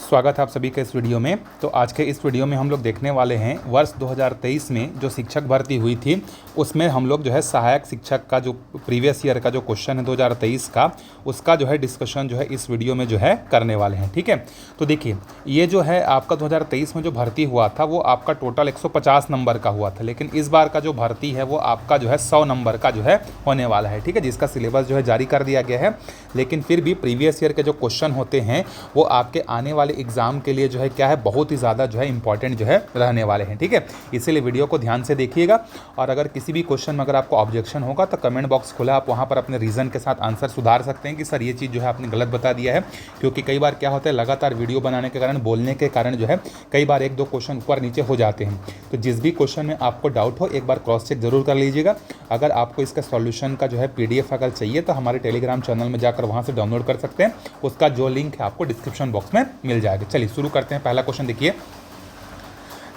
स्वागत है आप सभी के इस वीडियो में। तो आज के इस वीडियो में हम लोग देखने वाले हैं वर्ष 2023 में जो शिक्षक भर्ती हुई थी उसमें हम लोग जो है सहायक शिक्षक का जो प्रीवियस ईयर का जो क्वेश्चन है 2023 का, उसका जो है डिस्कशन जो है इस वीडियो में जो है करने वाले हैं। ठीक है, तो देखिए ये जो है आपका 2023 में जो भर्ती हुआ था वो आपका टोटल 150 नंबर का हुआ था, लेकिन इस बार का जो भर्ती है वो आपका जो है 100 नंबर का जो है होने वाला है। ठीक है, जिसका सिलेबस जो है जारी कर दिया गया है, लेकिन फिर भी प्रीवियस ईयर के जो क्वेश्चन होते हैं वो आपके आने वाले एग्जाम के लिए जो है क्या है बहुत ही ज़्यादा जो है इंपॉर्टेंट जो है रहने वाले हैं। ठीक है, इसीलिए वीडियो को ध्यान से देखिएगा और अगर किसी भी क्वेश्चन में अगर आपको ऑब्जेक्शन होगा तो कमेंट बॉक्स खुला, आप वहाँ पर अपने रीज़न के साथ आंसर सुधार सकते हैं कि सर ये चीज़ जो है आपने गलत बता दिया है। क्योंकि कई बार क्या होता है लगातार वीडियो बनाने के कारण, बोलने के कारण जो है कई बार एक दो क्वेश्चन ऊपर नीचे हो जाते हैं। तो जिस भी क्वेश्चन में आपको डाउट हो एक बार क्रॉस चेक जरूर कर लीजिएगा। अगर आपको इसका सॉल्यूशन का जो है PDF अगर चाहिए तो हमारे टेलीग्राम चैनल में जाकर वहाँ से डाउनलोड कर सकते हैं, उसका जो लिंक है आपको डिस्क्रिप्शन बॉक्स में मिल जाएगा। चलिए शुरू करते हैं। पहला क्वेश्चन देखिए,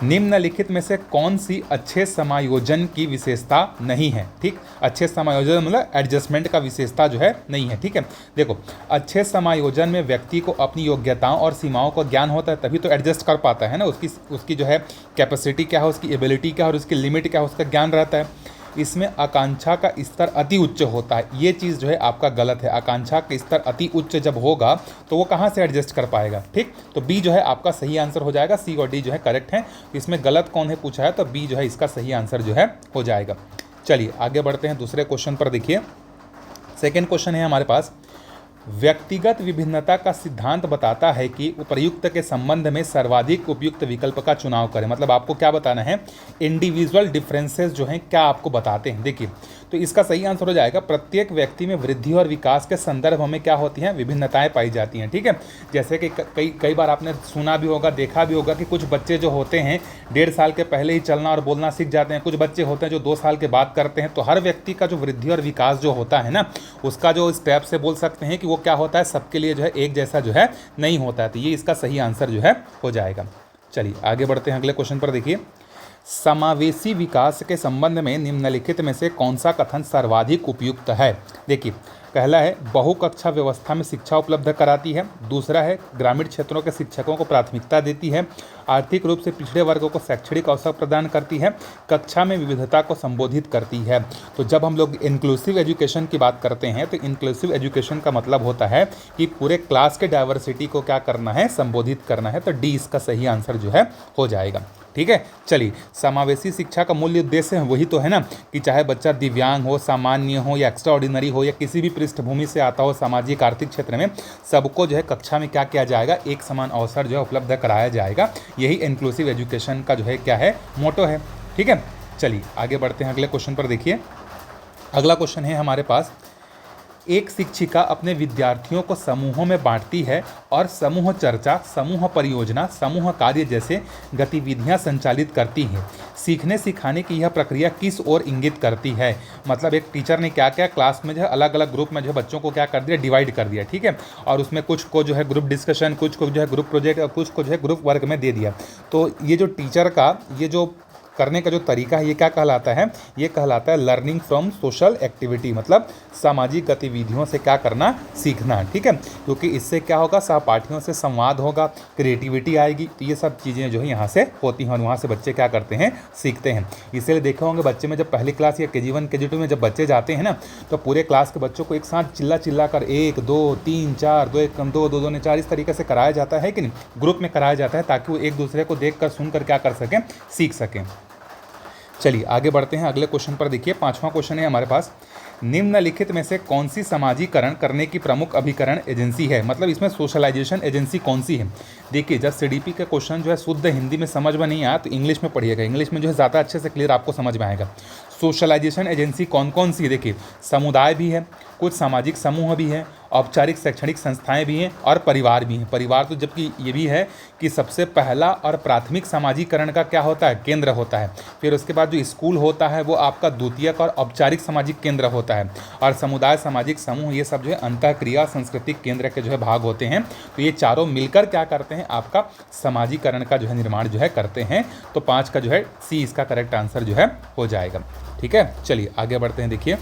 निम्नलिखित में से कौन सी अच्छे समायोजन की विशेषता नहीं है। ठीक, अच्छे समायोजन मतलब एडजस्टमेंट का विशेषता जो है नहीं है। ठीक है, देखो अच्छे समायोजन में व्यक्ति को अपनी योग्यताओं और सीमाओं का ज्ञान होता है, तभी तो एडजस्ट कर पाता है ना। उसकी जो है कैपेसिटी क्या है, उसकी एबिलिटी क्या है और उसकी लिमिट क्या है, उसका ज्ञान रहता है। इसमें आकांक्षा का स्तर अति उच्च होता है, ये चीज़ जो है आपका गलत है। आकांक्षा का स्तर अति उच्च जब होगा तो वो कहाँ से एडजस्ट कर पाएगा। ठीक, तो बी जो है आपका सही आंसर हो जाएगा। सी और डी जो है करेक्ट है। इसमें गलत कौन है पूछा है तो बी जो है इसका सही आंसर जो है हो जाएगा। चलिए आगे बढ़ते हैं दूसरे क्वेश्चन पर। देखिए सेकेंड क्वेश्चन है हमारे पास, व्यक्तिगत विभिन्नता का सिद्धांत बताता है कि उपर्युक्त के संबंध में सर्वाधिक उपयुक्त विकल्प का चुनाव करें। मतलब आपको क्या बताना है, इंडिविजुअल डिफरेंसेस जो हैं क्या आपको बताते हैं। देखिए तो इसका सही आंसर हो जाएगा, प्रत्येक व्यक्ति में वृद्धि और विकास के संदर्भ में क्या होती हैं, विभिन्नताएं पाई जाती हैं। ठीक है, जैसे कि कई बार आपने सुना भी होगा, देखा भी होगा कि कुछ बच्चे जो होते हैं 1.5 साल के पहले ही चलना और बोलना सीख जाते हैं, कुछ बच्चे होते हैं जो 2 साल के बाद करते हैं। तो हर व्यक्ति का जो वृद्धि और विकास जो होता है ना, उसका जो स्टेप से बोल सकते हैं कि वो क्या होता है, सबके लिए जो है एक जैसा जो है नहीं होता है। तो ये इसका सही आंसर जो है हो जाएगा। चलिए आगे बढ़ते हैं अगले क्वेश्चन पर। देखिए समावेशी विकास के संबंध में निम्नलिखित में से कौन सा कथन सर्वाधिक उपयुक्त है। देखिए पहला है बहुकक्षा व्यवस्था में शिक्षा उपलब्ध कराती है। दूसरा है ग्रामीण क्षेत्रों के शिक्षकों को प्राथमिकता देती है। आर्थिक रूप से पिछड़े वर्गों को शैक्षणिक अवसर प्रदान करती है। कक्षा में विविधता को संबोधित करती है। तो जब हम लोग इंक्लूसिव एजुकेशन की बात करते हैं तो इंक्लूसिव एजुकेशन का मतलब होता है कि पूरे क्लास के डाइवर्सिटी को क्या करना है, संबोधित करना है। तो डी इसका सही आंसर जो है हो जाएगा। ठीक है, चलिए समावेशी शिक्षा का मूल्य उद्देश्य वही तो है ना कि चाहे बच्चा दिव्यांग हो, सामान्य हो या एक्स्ट्रा ऑर्डिनरी हो या किसी भी पृष्ठभूमि से आता हो, सामाजिक आर्थिक क्षेत्र में सबको जो है कक्षा में क्या किया जाएगा, एक समान अवसर जो है उपलब्ध कराया जाएगा। यही इंक्लूसिव एजुकेशन का जो है क्या है, मोटो है। ठीक है, चलिए आगे बढ़ते हैं अगले क्वेश्चन पर। देखिए अगला क्वेश्चन है हमारे पास, एक शिक्षिका अपने विद्यार्थियों को समूहों में बांटती है और समूह चर्चा, समूह परियोजना, समूह कार्य जैसे गतिविधियां संचालित करती है। सीखने सिखाने की यह प्रक्रिया किस ओर इंगित करती है। मतलब एक टीचर ने क्या क्या क्लास में जो है अलग अलग ग्रुप में जो है बच्चों को क्या कर दिया, डिवाइड कर दिया। ठीक है, और उसमें कुछ को जो है ग्रुप डिस्कशन, कुछ को जो है ग्रुप प्रोजेक्ट और कुछ को जो है ग्रुप वर्क में दे दिया। तो ये जो टीचर का ये जो करने का जो तरीका है ये क्या कहलाता है, ये कहलाता है लर्निंग फ्रॉम सोशल एक्टिविटी। मतलब सामाजिक गतिविधियों से क्या करना, सीखना। ठीक है, क्योंकि इससे क्या होगा, सहपाठियों से संवाद होगा, क्रिएटिविटी आएगी। तो ये सब चीज़ें जो है यहाँ से होती हैं और वहाँ से बच्चे क्या करते हैं, सीखते हैं। इसलिए देखे होंगे बच्चे में जब पहली क्लास या KG1 KG2 में जब बच्चे जाते हैं ना तो पूरे क्लास के बच्चों को एक साथ चिल्ला चिल्ला कर 1 2 3 4 2 1 2 2 2 ने 4 इस तरीके से कराया जाता है कि नहीं, ग्रुप में कराया जाता है ताकि वो एक दूसरे को देख कर सुन कर क्या कर सकें, सीख सकें। चलिए आगे बढ़ते हैं अगले क्वेश्चन पर। देखिए पांचवा क्वेश्चन है हमारे पास, निम्नलिखित में से कौन सी समाजीकरण करने की प्रमुख अभिकरण एजेंसी है। मतलब इसमें सोशलाइजेशन एजेंसी कौन सी है। देखिए जब CDP का क्वेश्चन जो है शुद्ध हिंदी में समझ में नहीं आया तो इंग्लिश में पढ़िएगा, इंग्लिश में जो है ज़्यादा अच्छे से क्लियर आपको समझ में आएगा। सोशलाइजेशन एजेंसी कौन कौन सी है, देखिए समुदाय भी है, कुछ सामाजिक समूह भी है, औपचारिक शैक्षणिक संस्थाएं भी हैं और परिवार भी हैं। परिवार तो जबकि ये भी है कि सबसे पहला और प्राथमिक सामाजिकरण का क्या होता है, केंद्र होता है। फिर उसके बाद जो स्कूल होता है वो आपका द्वितीयक और औपचारिक सामाजिक केंद्र होता है। और समुदाय, सामाजिक समूह, ये सब जो है अंतःक्रिया सांस्कृतिक केंद्र के जो है भाग होते हैं। तो ये चारों मिलकर क्या करते हैं, आपका समाजीकरण का जो है निर्माण जो है करते हैं। तो 5 का जो है सी इसका करेक्ट आंसर जो है हो जाएगा। ठीक है, चलिए आगे बढ़ते हैं। देखिए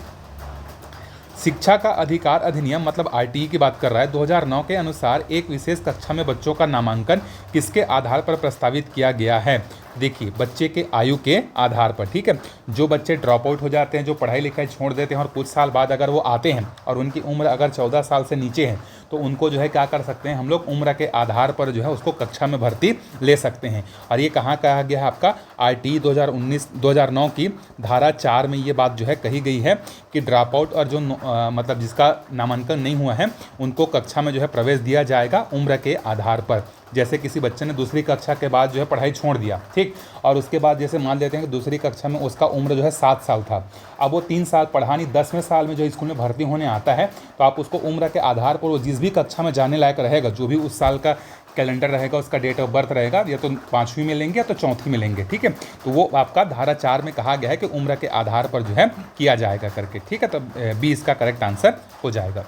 शिक्षा का अधिकार अधिनियम मतलब आरटीई की बात कर रहा है 2009 के अनुसार एक विशेष कक्षा में बच्चों का नामांकन किसके आधार पर प्रस्तावित किया गया है। देखिए बच्चे के आयु के आधार पर, ठीक है। जो बच्चे ड्रॉप आउट हो जाते हैं, जो पढ़ाई लिखाई छोड़ देते हैं और कुछ साल बाद अगर वो आते हैं और उनकी उम्र अगर 14 साल से नीचे है तो उनको जो है क्या कर सकते हैं हम लोग, उम्र के आधार पर जो है उसको कक्षा में भर्ती ले सकते हैं। और ये कहाँ कहा गया है आपका, आरटीई 2009 की धारा 4 में ये बात जो है कही गई है कि ड्रॉप आउट और जो मतलब जिसका नामांकन नहीं हुआ है उनको कक्षा में जो है प्रवेश दिया जाएगा उम्र के आधार पर। जैसे किसी बच्चे ने दूसरी कक्षा के बाद जो है पढ़ाई छोड़ दिया, ठीक, और उसके बाद जैसे मान लेते हैं कि दूसरी कक्षा में उसका उम्र जो है 7 साल था, अब वो 3 साल पढ़ा नहीं, 10वें साल में जो स्कूल में भर्ती होने आता है तो आप उसको उम्र के आधार पर वो जिस भी कक्षा में जाने लायक रहेगा, जो भी उस साल का कैलेंडर रहेगा, उसका डेट ऑफ बर्थ रहेगा, या तो 5वीं में लेंगे या तो 4थी में लेंगे, ठीक है। तो वो आपका धारा 4 में कहा गया है कि उम्र के आधार पर जो है किया जाएगा करके, ठीक है। तो बी इसका करेक्ट आंसर हो जाएगा।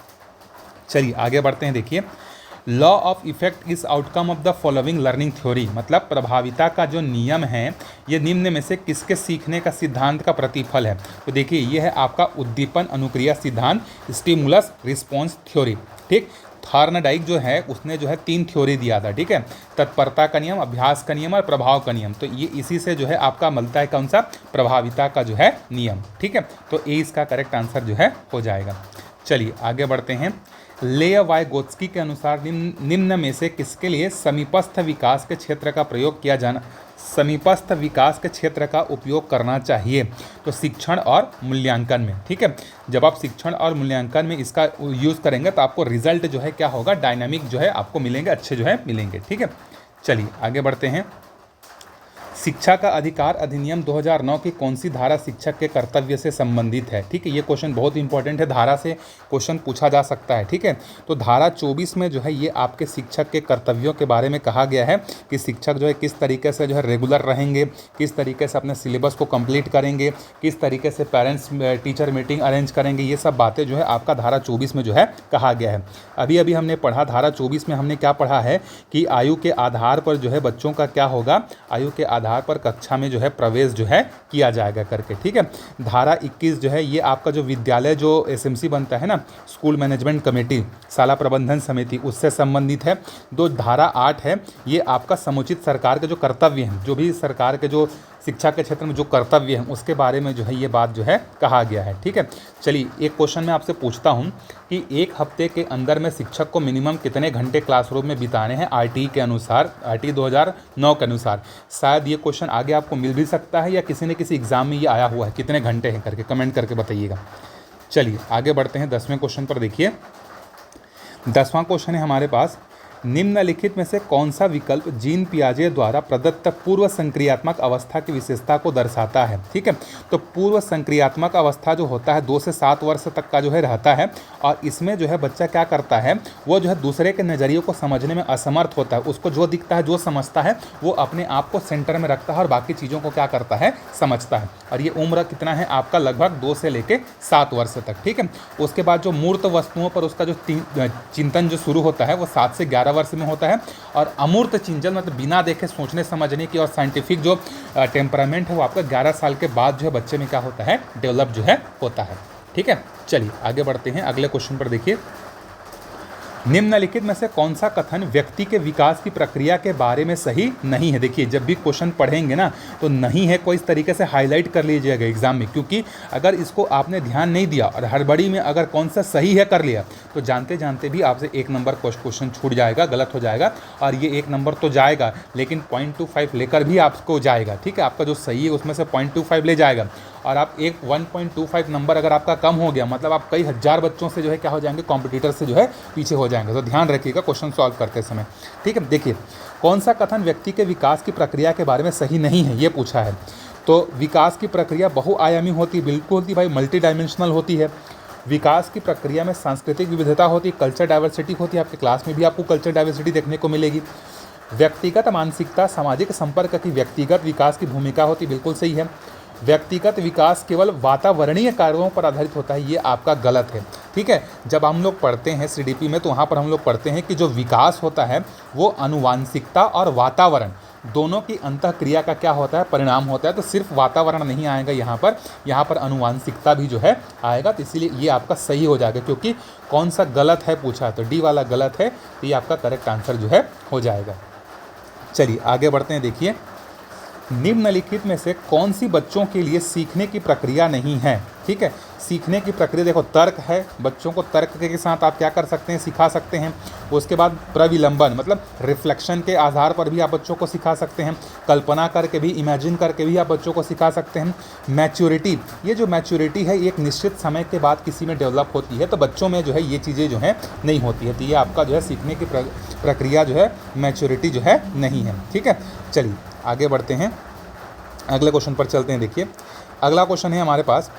चलिए आगे बढ़ते हैं। देखिए law of effect is outcome of the following learning theory, मतलब प्रभाविता का जो नियम है ये निम्न में से किसके सीखने का सिद्धांत का प्रतिफल है। तो देखिए ये है आपका उद्दीपन अनुक्रिया सिद्धांत, स्टिमुलस रिस्पॉन्स थ्योरी, ठीक। थॉर्नडाइक जो है उसने जो है 3 थ्योरी दिया था, ठीक है, तत्परता का नियम, अभ्यास का नियम और प्रभाव का नियम। तो ये इसी से जो है आपका मिलता है कौन सा, प्रभाविता का जो है नियम, ठीक है। तो ए इसका करेक्ट आंसर जो है हो जाएगा। चलिए आगे बढ़ते हैं। लेयवाइगोत्स्की के अनुसार निम्न में से किसके लिए समीपस्थ विकास के क्षेत्र का प्रयोग किया जाना, समीपस्थ विकास के क्षेत्र का उपयोग करना चाहिए। तो शिक्षण और मूल्यांकन में, ठीक है। जब आप शिक्षण और मूल्यांकन में इसका यूज़ करेंगे तो आपको रिजल्ट जो है क्या होगा, डायनामिक जो है आपको मिलेंगे, अच्छे जो है मिलेंगे, ठीक है। चलिए आगे बढ़ते हैं। शिक्षा का अधिकार अधिनियम 2009 की कौन सी धारा शिक्षक के कर्तव्य से संबंधित है, ठीक है। ये क्वेश्चन बहुत इंपॉर्टेंट है, धारा से क्वेश्चन पूछा जा सकता है, ठीक है। तो धारा 24 में जो है ये आपके शिक्षक के कर्तव्यों के बारे में कहा गया है कि शिक्षक जो है किस तरीके से जो है रेगुलर रहेंगे, किस तरीके से अपने सिलेबस को कंप्लीट करेंगे, किस तरीके से पेरेंट्स टीचर मीटिंग अरेंज करेंगे, ये सब बातें जो है आपका धारा 24 में जो है कहा गया है। अभी अभी हमने पढ़ा धारा 24 में हमने क्या पढ़ा है कि आयु के आधार पर जो है बच्चों का क्या होगा, आयु के आधार पर कक्षा में जो है प्रवेश जो है किया जाएगा करके, ठीक है। धारा 21 जो है ये आपका जो विद्यालय जो एसएमसी बनता है ना, स्कूल मैनेजमेंट कमेटी, शाला प्रबंधन समिति, उससे संबंधित है। धारा 8 है ये आपका समुचित सरकार के जो कर्तव्य हैं, जो भी सरकार के जो शिक्षा के क्षेत्र में जो कर्तव्य हैं उसके बारे में जो है ये बात जो है कहा गया है, ठीक है। चलिए एक क्वेश्चन मैं आपसे पूछता हूँ कि एक हफ्ते के अंदर में शिक्षक को मिनिमम कितने घंटे क्लासरूम में बिताने हैं आरटीई के अनुसार, आरटीई 2009 के अनुसार। शायद ये क्वेश्चन आगे आपको मिल भी सकता है या किसी न किसी एग्जाम में ये आया हुआ है, कितने घंटे हैं करके कमेंट करके बताइएगा। चलिए आगे बढ़ते हैं 10वें क्वेश्चन पर। देखिए 10वां क्वेश्चन है हमारे पास, निम्नलिखित में से कौन सा विकल्प जीन पियाजे द्वारा प्रदत्त पूर्व संक्रियात्मक अवस्था की विशेषता को दर्शाता है, ठीक है। तो पूर्व संक्रियात्मक अवस्था जो होता है 2 से 7 वर्ष तक का जो है रहता है, और इसमें जो है बच्चा क्या करता है, वो जो है दूसरे के नज़रियों को समझने में असमर्थ होता है। उसको जो दिखता है, जो समझता है, वो अपने आप को सेंटर में रखता है और बाकी चीज़ों को क्या करता है, समझता है। और ये उम्र कितना है आपका, लगभग 2 से लेकर 7 वर्ष तक, ठीक है। उसके बाद जो मूर्त वस्तुओं पर उसका जो चिंतन जो शुरू होता है वो 7 से 11 वर्ष में होता है, और अमूर्त चिंतन मतलब बिना देखे सोचने समझने की और साइंटिफिक जो टेम्परामेंट है वो आपका 11 साल के बाद जो है बच्चे में क्या होता है, डेवलप जो है होता है, ठीक है। चलिए आगे बढ़ते हैं अगले क्वेश्चन पर। देखिए निम्नलिखित में से कौन सा कथन व्यक्ति के विकास की प्रक्रिया के बारे में सही नहीं है। देखिए जब भी क्वेश्चन पढ़ेंगे ना तो नहीं है को इस तरीके से हाईलाइट कर लीजिएगा एग्जाम में, क्योंकि अगर इसको आपने ध्यान नहीं दिया और हड़बड़ी में अगर कौन सा सही है कर लिया तो जानते जानते भी आपसे 1 नंबर क्वेश्चन छूट जाएगा, गलत हो जाएगा। और ये 1 नंबर तो जाएगा लेकिन 0.25 लेकर भी आपको जाएगा, ठीक है। आपका जो सही है उसमें से 0.25 ले जाएगा, और आप 1.25 नंबर अगर आपका कम हो गया मतलब आप कई हज़ार बच्चों से जो है क्या हो जाएंगे, कॉम्पिटिटर से जो है पीछे हो जाएंगे। तो ध्यान रखिएगा क्वेश्चन सॉल्व करते समय, ठीक है। देखिए कौन सा कथन व्यक्ति के विकास की प्रक्रिया के बारे में सही नहीं है, ये पूछा है। तो विकास की प्रक्रिया बहुआयामी होती है, बिल्कुल होती भाई, मल्टी डायमेंशनल होती है। विकास की प्रक्रिया में सांस्कृतिक विविधता होती है, कल्चर डाइवर्सिटी होती है। आपके क्लास में भी आपको कल्चर डाइवर्सिटी देखने को मिलेगी। व्यक्तिगत मानसिकता, सामाजिक संपर्क की व्यक्तिगत विकास की भूमिका होती, बिल्कुल सही है। व्यक्तिगत विकास केवल वातावरणीय कार्यों पर आधारित होता है, ये आपका गलत है, ठीक है। जब हम लोग पढ़ते हैं सीडीपी में तो वहाँ पर हम लोग पढ़ते हैं कि जो विकास होता है वो आनुवांशिकता और वातावरण दोनों की अंतःक्रिया का क्या होता है, परिणाम होता है। तो सिर्फ वातावरण नहीं आएगा यहाँ पर आनुवांशिकता भी जो है आएगा। तो इसीलिए ये आपका सही हो जाएगा, क्योंकि कौन सा गलत है पूछा तो डी वाला गलत है, तो ये आपका करेक्ट आंसर जो है हो जाएगा। चलिए आगे बढ़ते हैं। देखिए, निम्नलिखित में से कौन सी बच्चों के लिए सीखने की प्रक्रिया नहीं है। ठीक है, सीखने की प्रक्रिया देखो, तर्क है, बच्चों को तर्क के साथ आप क्या कर सकते हैं, सिखा सकते हैं। उसके बाद प्रविलंबन मतलब रिफ्लेक्शन के आधार पर भी आप बच्चों को सिखा सकते हैं। कल्पना करके भी, इमेजिन करके भी आप बच्चों को सिखा सकते हैं। मैच्योरिटी, ये जो मैच्योरिटी है एक निश्चित समय के बाद किसी में डेवलप होती है, तो बच्चों में जो है ये चीज़ें जो है नहीं होती है। तो ये आपका जो है सीखने की प्रक्रिया जो है मैच्योरिटी जो है नहीं है। ठीक है, चलिए आगे बढ़ते हैं, अगले क्वेश्चन पर चलते हैं। देखिए, अगला क्वेश्चन है हमारे पास,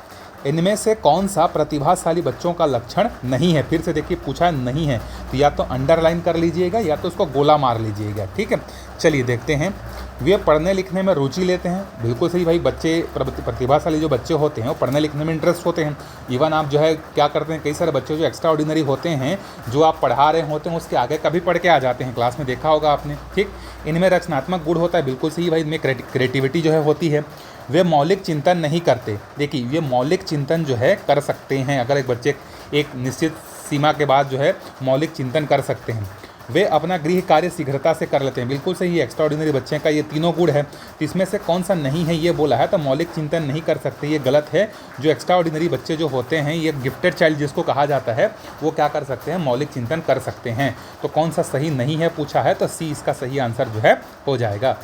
इनमें से कौन सा प्रतिभाशाली बच्चों का लक्षण नहीं है। फिर से देखिए पूछा नहीं है, तो या तो अंडरलाइन कर लीजिएगा या तो उसको गोला मार लीजिएगा। ठीक है, चलिए देखते हैं। वे पढ़ने लिखने में रुचि लेते हैं, बिल्कुल सही भाई। बच्चे प्रतिभाशाली जो बच्चे होते हैं वो पढ़ने लिखने में इंटरेस्ट होते हैं। इवन आप जो है क्या करते हैं, कई सारे बच्चे जो एक्स्ट्रा ऑर्डिनरी होते हैं, जो आप पढ़ा रहे होते हैं उसके आगे कभी पढ़ के आ जाते हैं, क्लास में देखा होगा आपने। ठीक, इनमें रचनात्मक गुण होता है, बिल्कुल सही भाई। इनमें क्रिएटिविटी जो है होती है। वे मौलिक चिंतन नहीं करते। देखिए, ये मौलिक चिंतन जो है कर सकते हैं, अगर एक बच्चे एक निश्चित सीमा के बाद जो है मौलिक चिंतन कर सकते हैं। वे अपना गृह कार्य शीघ्रता से कर लेते हैं, बिल्कुल सही। एक्स्ट्रा ऑर्डिनरी बच्चे का ये तीनों गुण है। तो इसमें से कौन सा नहीं है ये बोला है, तो मौलिक चिंतन नहीं कर सकते, ये गलत है। जो एक्स्ट्रा ऑर्डिनरी बच्चे जो होते हैं, ये गिफ्टेड चाइल्ड जिसको कहा जाता है, वो क्या कर सकते हैं, मौलिक चिंतन कर सकते हैं। तो कौन सा सही नहीं है पूछा है, तो सी इसका सही आंसर जो है हो जाएगा।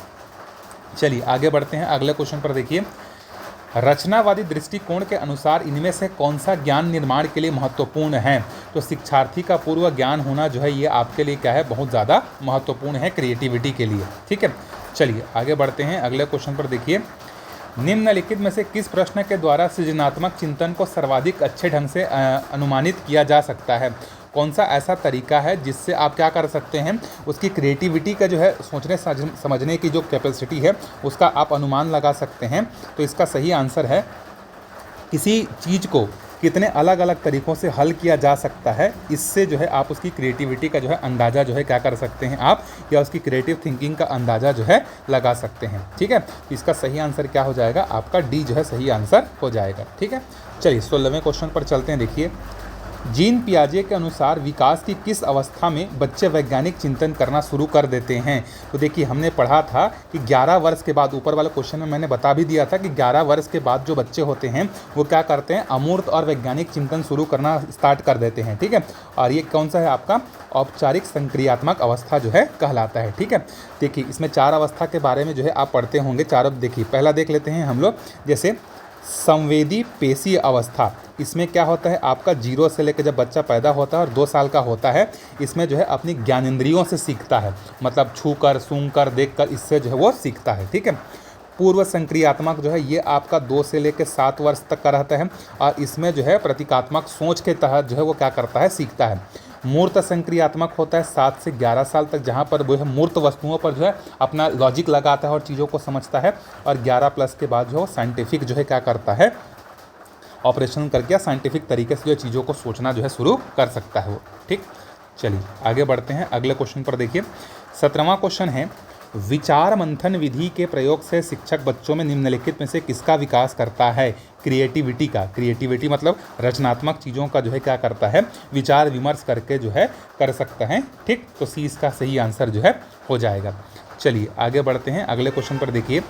चलिए आगे बढ़ते हैं, अगले क्वेश्चन पर देखिए, रचनावादी दृष्टिकोण के अनुसार इनमें से कौन सा ज्ञान निर्माण के लिए महत्वपूर्ण है। तो शिक्षार्थी का पूर्व ज्ञान होना जो है ये आपके लिए क्या है, बहुत ज़्यादा महत्वपूर्ण है क्रिएटिविटी के लिए। ठीक है, चलिए आगे बढ़ते हैं, अगले क्वेश्चन पर देखिए, निम्नलिखित में से किस प्रश्न के द्वारा सृजनात्मक चिंतन को सर्वाधिक अच्छे ढंग से अनुमानित किया जा सकता है। कौन सा ऐसा तरीका है जिससे आप क्या कर सकते हैं, उसकी क्रिएटिविटी का जो है सोचने समझने की जो कैपेसिटी है उसका आप अनुमान लगा सकते हैं। तो इसका सही आंसर है, किसी चीज़ को कितने अलग अलग तरीक़ों से हल किया जा सकता है, इससे जो है आप उसकी क्रिएटिविटी का जो है अंदाज़ा जो है क्या कर सकते हैं आप, या उसकी क्रिएटिव थिंकिंग का अंदाज़ा जो है लगा सकते हैं। ठीक है, तो इसका सही आंसर क्या हो जाएगा, आपका डी जो है सही आंसर हो जाएगा। ठीक है, चलिए 16वें क्वेश्चन पर चलते हैं। देखिए, जीन पियाजे के अनुसार विकास की किस अवस्था में बच्चे वैज्ञानिक चिंतन करना शुरू कर देते हैं। तो देखिए, हमने पढ़ा था कि 11 वर्ष के बाद, ऊपर वाले क्वेश्चन में मैंने बता भी दिया था कि 11 वर्ष के बाद जो बच्चे होते हैं वो क्या करते हैं, अमूर्त और वैज्ञानिक चिंतन शुरू करना स्टार्ट कर देते हैं। ठीक है, और ये कौन सा है आपका, औपचारिक संक्रियात्मक अवस्था जो है कहलाता है। ठीक है, देखिए इसमें 4 अवस्था के बारे में जो है आप पढ़ते होंगे। चारों देखिए, पहला देख लेते हैं हम लोग, जैसे संवेदी पेशीय अवस्था। इसमें क्या होता है आपका, 0 से लेकर जब बच्चा पैदा होता है और 2 साल का होता है, इसमें जो है अपनी ज्ञानेंद्रियों से सीखता है, मतलब छू कर, सूंघ कर, देख कर, इससे जो है वो सीखता है। ठीक है, पूर्व संक्रियात्मक जो है ये आपका 2 से लेकर 7 वर्ष तक का रहता है, और इसमें जो है प्रतीकात्मक सोच के तहत जो है वो क्या करता है, सीखता है। मूर्त संक्रियात्मक होता है 7 से 11 साल तक, जहाँ पर वो है मूर्त वस्तुओं पर जो है अपना लॉजिक लगाता है और चीज़ों को समझता है। और 11+ के बाद जो है साइंटिफिक जो है क्या करता है, ऑपरेशन करके साइंटिफिक तरीके से जो चीज़ों को सोचना जो है शुरू कर सकता है वो। ठीक, चलिए आगे बढ़ते हैं, अगले क्वेश्चन पर देखिए, 17वां क्वेश्चन है, विचार मंथन विधि के प्रयोग से शिक्षक बच्चों में निम्नलिखित में से किसका विकास करता है। क्रिएटिविटी का, क्रिएटिविटी मतलब रचनात्मक चीज़ों का जो है क्या करता है, विचार विमर्श करके जो है कर सकता है। ठीक, तो सी इसका सही आंसर जो है हो जाएगा। चलिए आगे बढ़ते हैं, अगले क्वेश्चन पर देखिए,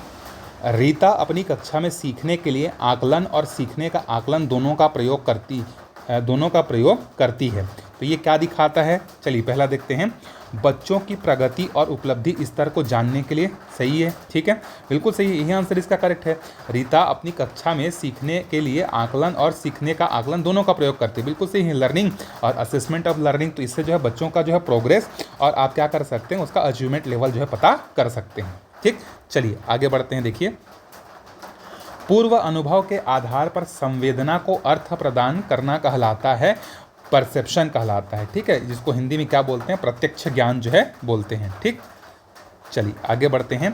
रीता अपनी कक्षा में सीखने के लिए आकलन और सीखने का आकलन दोनों का प्रयोग करती है। तो ये क्या दिखाता है, चलिए पहला देखते हैं, बच्चों की प्रगति और उपलब्धि स्तर को जानने के लिए। सही है, ठीक है, बिल्कुल सही, यही आंसर इसका करेक्ट है। रीता अपनी कक्षा में सीखने के लिए आकलन और सीखने का आकलन दोनों का प्रयोग करती है, बिल्कुल सही है। लर्निंग और असेसमेंट ऑफ लर्निंग, तो इससे जो है बच्चों का जो है प्रोग्रेस और आप क्या कर सकते हैं, उसका अचीवमेंट लेवल जो है पता कर सकते हैं। ठीक, चलिए आगे बढ़ते हैं। देखिए, पूर्व अनुभव के आधार पर संवेदना को अर्थ प्रदान करना कहलाता है, परसेप्शन कहलाता है। ठीक है, जिसको हिंदी में क्या बोलते हैं, प्रत्यक्ष ज्ञान जो है बोलते हैं। ठीक, चलिए आगे बढ़ते हैं,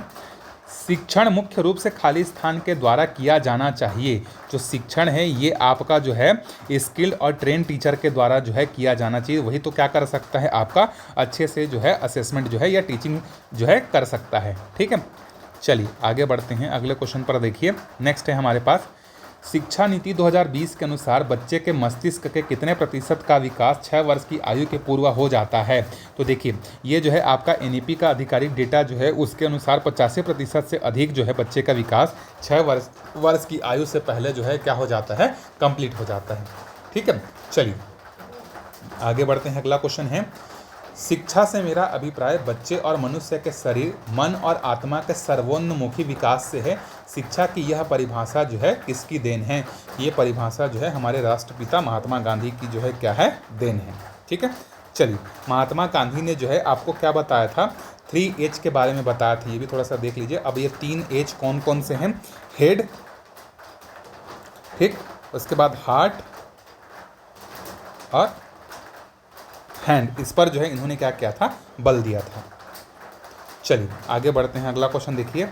शिक्षण मुख्य रूप से खाली स्थान के द्वारा किया जाना चाहिए। जो शिक्षण है ये आपका जो है स्किल्ड और ट्रेन टीचर के द्वारा जो है किया जाना चाहिए, वही तो क्या कर सकता है आपका अच्छे से जो है असेसमेंट जो है या टीचिंग जो है कर सकता है। ठीक है, चलिए आगे बढ़ते हैं अगले क्वेश्चन पर। देखिए नेक्स्ट है हमारे पास, शिक्षा नीति 2020 के अनुसार बच्चे के मस्तिष्क के कितने प्रतिशत का विकास 6 वर्ष की आयु के पूर्व हो जाता है। तो देखिए ये जो है आपका एनईपी का आधिकारिक डेटा जो है उसके अनुसार 85% से अधिक जो है बच्चे का विकास 6 वर्ष की आयु से पहले जो है क्या हो जाता है, कंप्लीट हो जाता है। ठीक है, चलिए आगे बढ़ते हैं। अगला क्वेश्चन है, शिक्षा से मेरा अभिप्राय बच्चे और मनुष्य के शरीर, मन और आत्मा के सर्वोन्मुखी विकास से है। शिक्षा की यह परिभाषा जो है किसकी देन है। ये परिभाषा जो है हमारे राष्ट्रपिता महात्मा गांधी की जो है क्या है, देन है। ठीक है, चलिए महात्मा गांधी ने जो है आपको क्या बताया था, 3H के बारे में बताया था, ये भी थोड़ा सा देख लीजिए। अब ये 3H कौन कौन से हैं, हेड, ठीक, उसके बाद हार्ट और हैंड, इस पर जो है इन्होंने क्या किया था, बल दिया था। चलिए आगे बढ़ते हैं। अगला क्वेश्चन देखिए,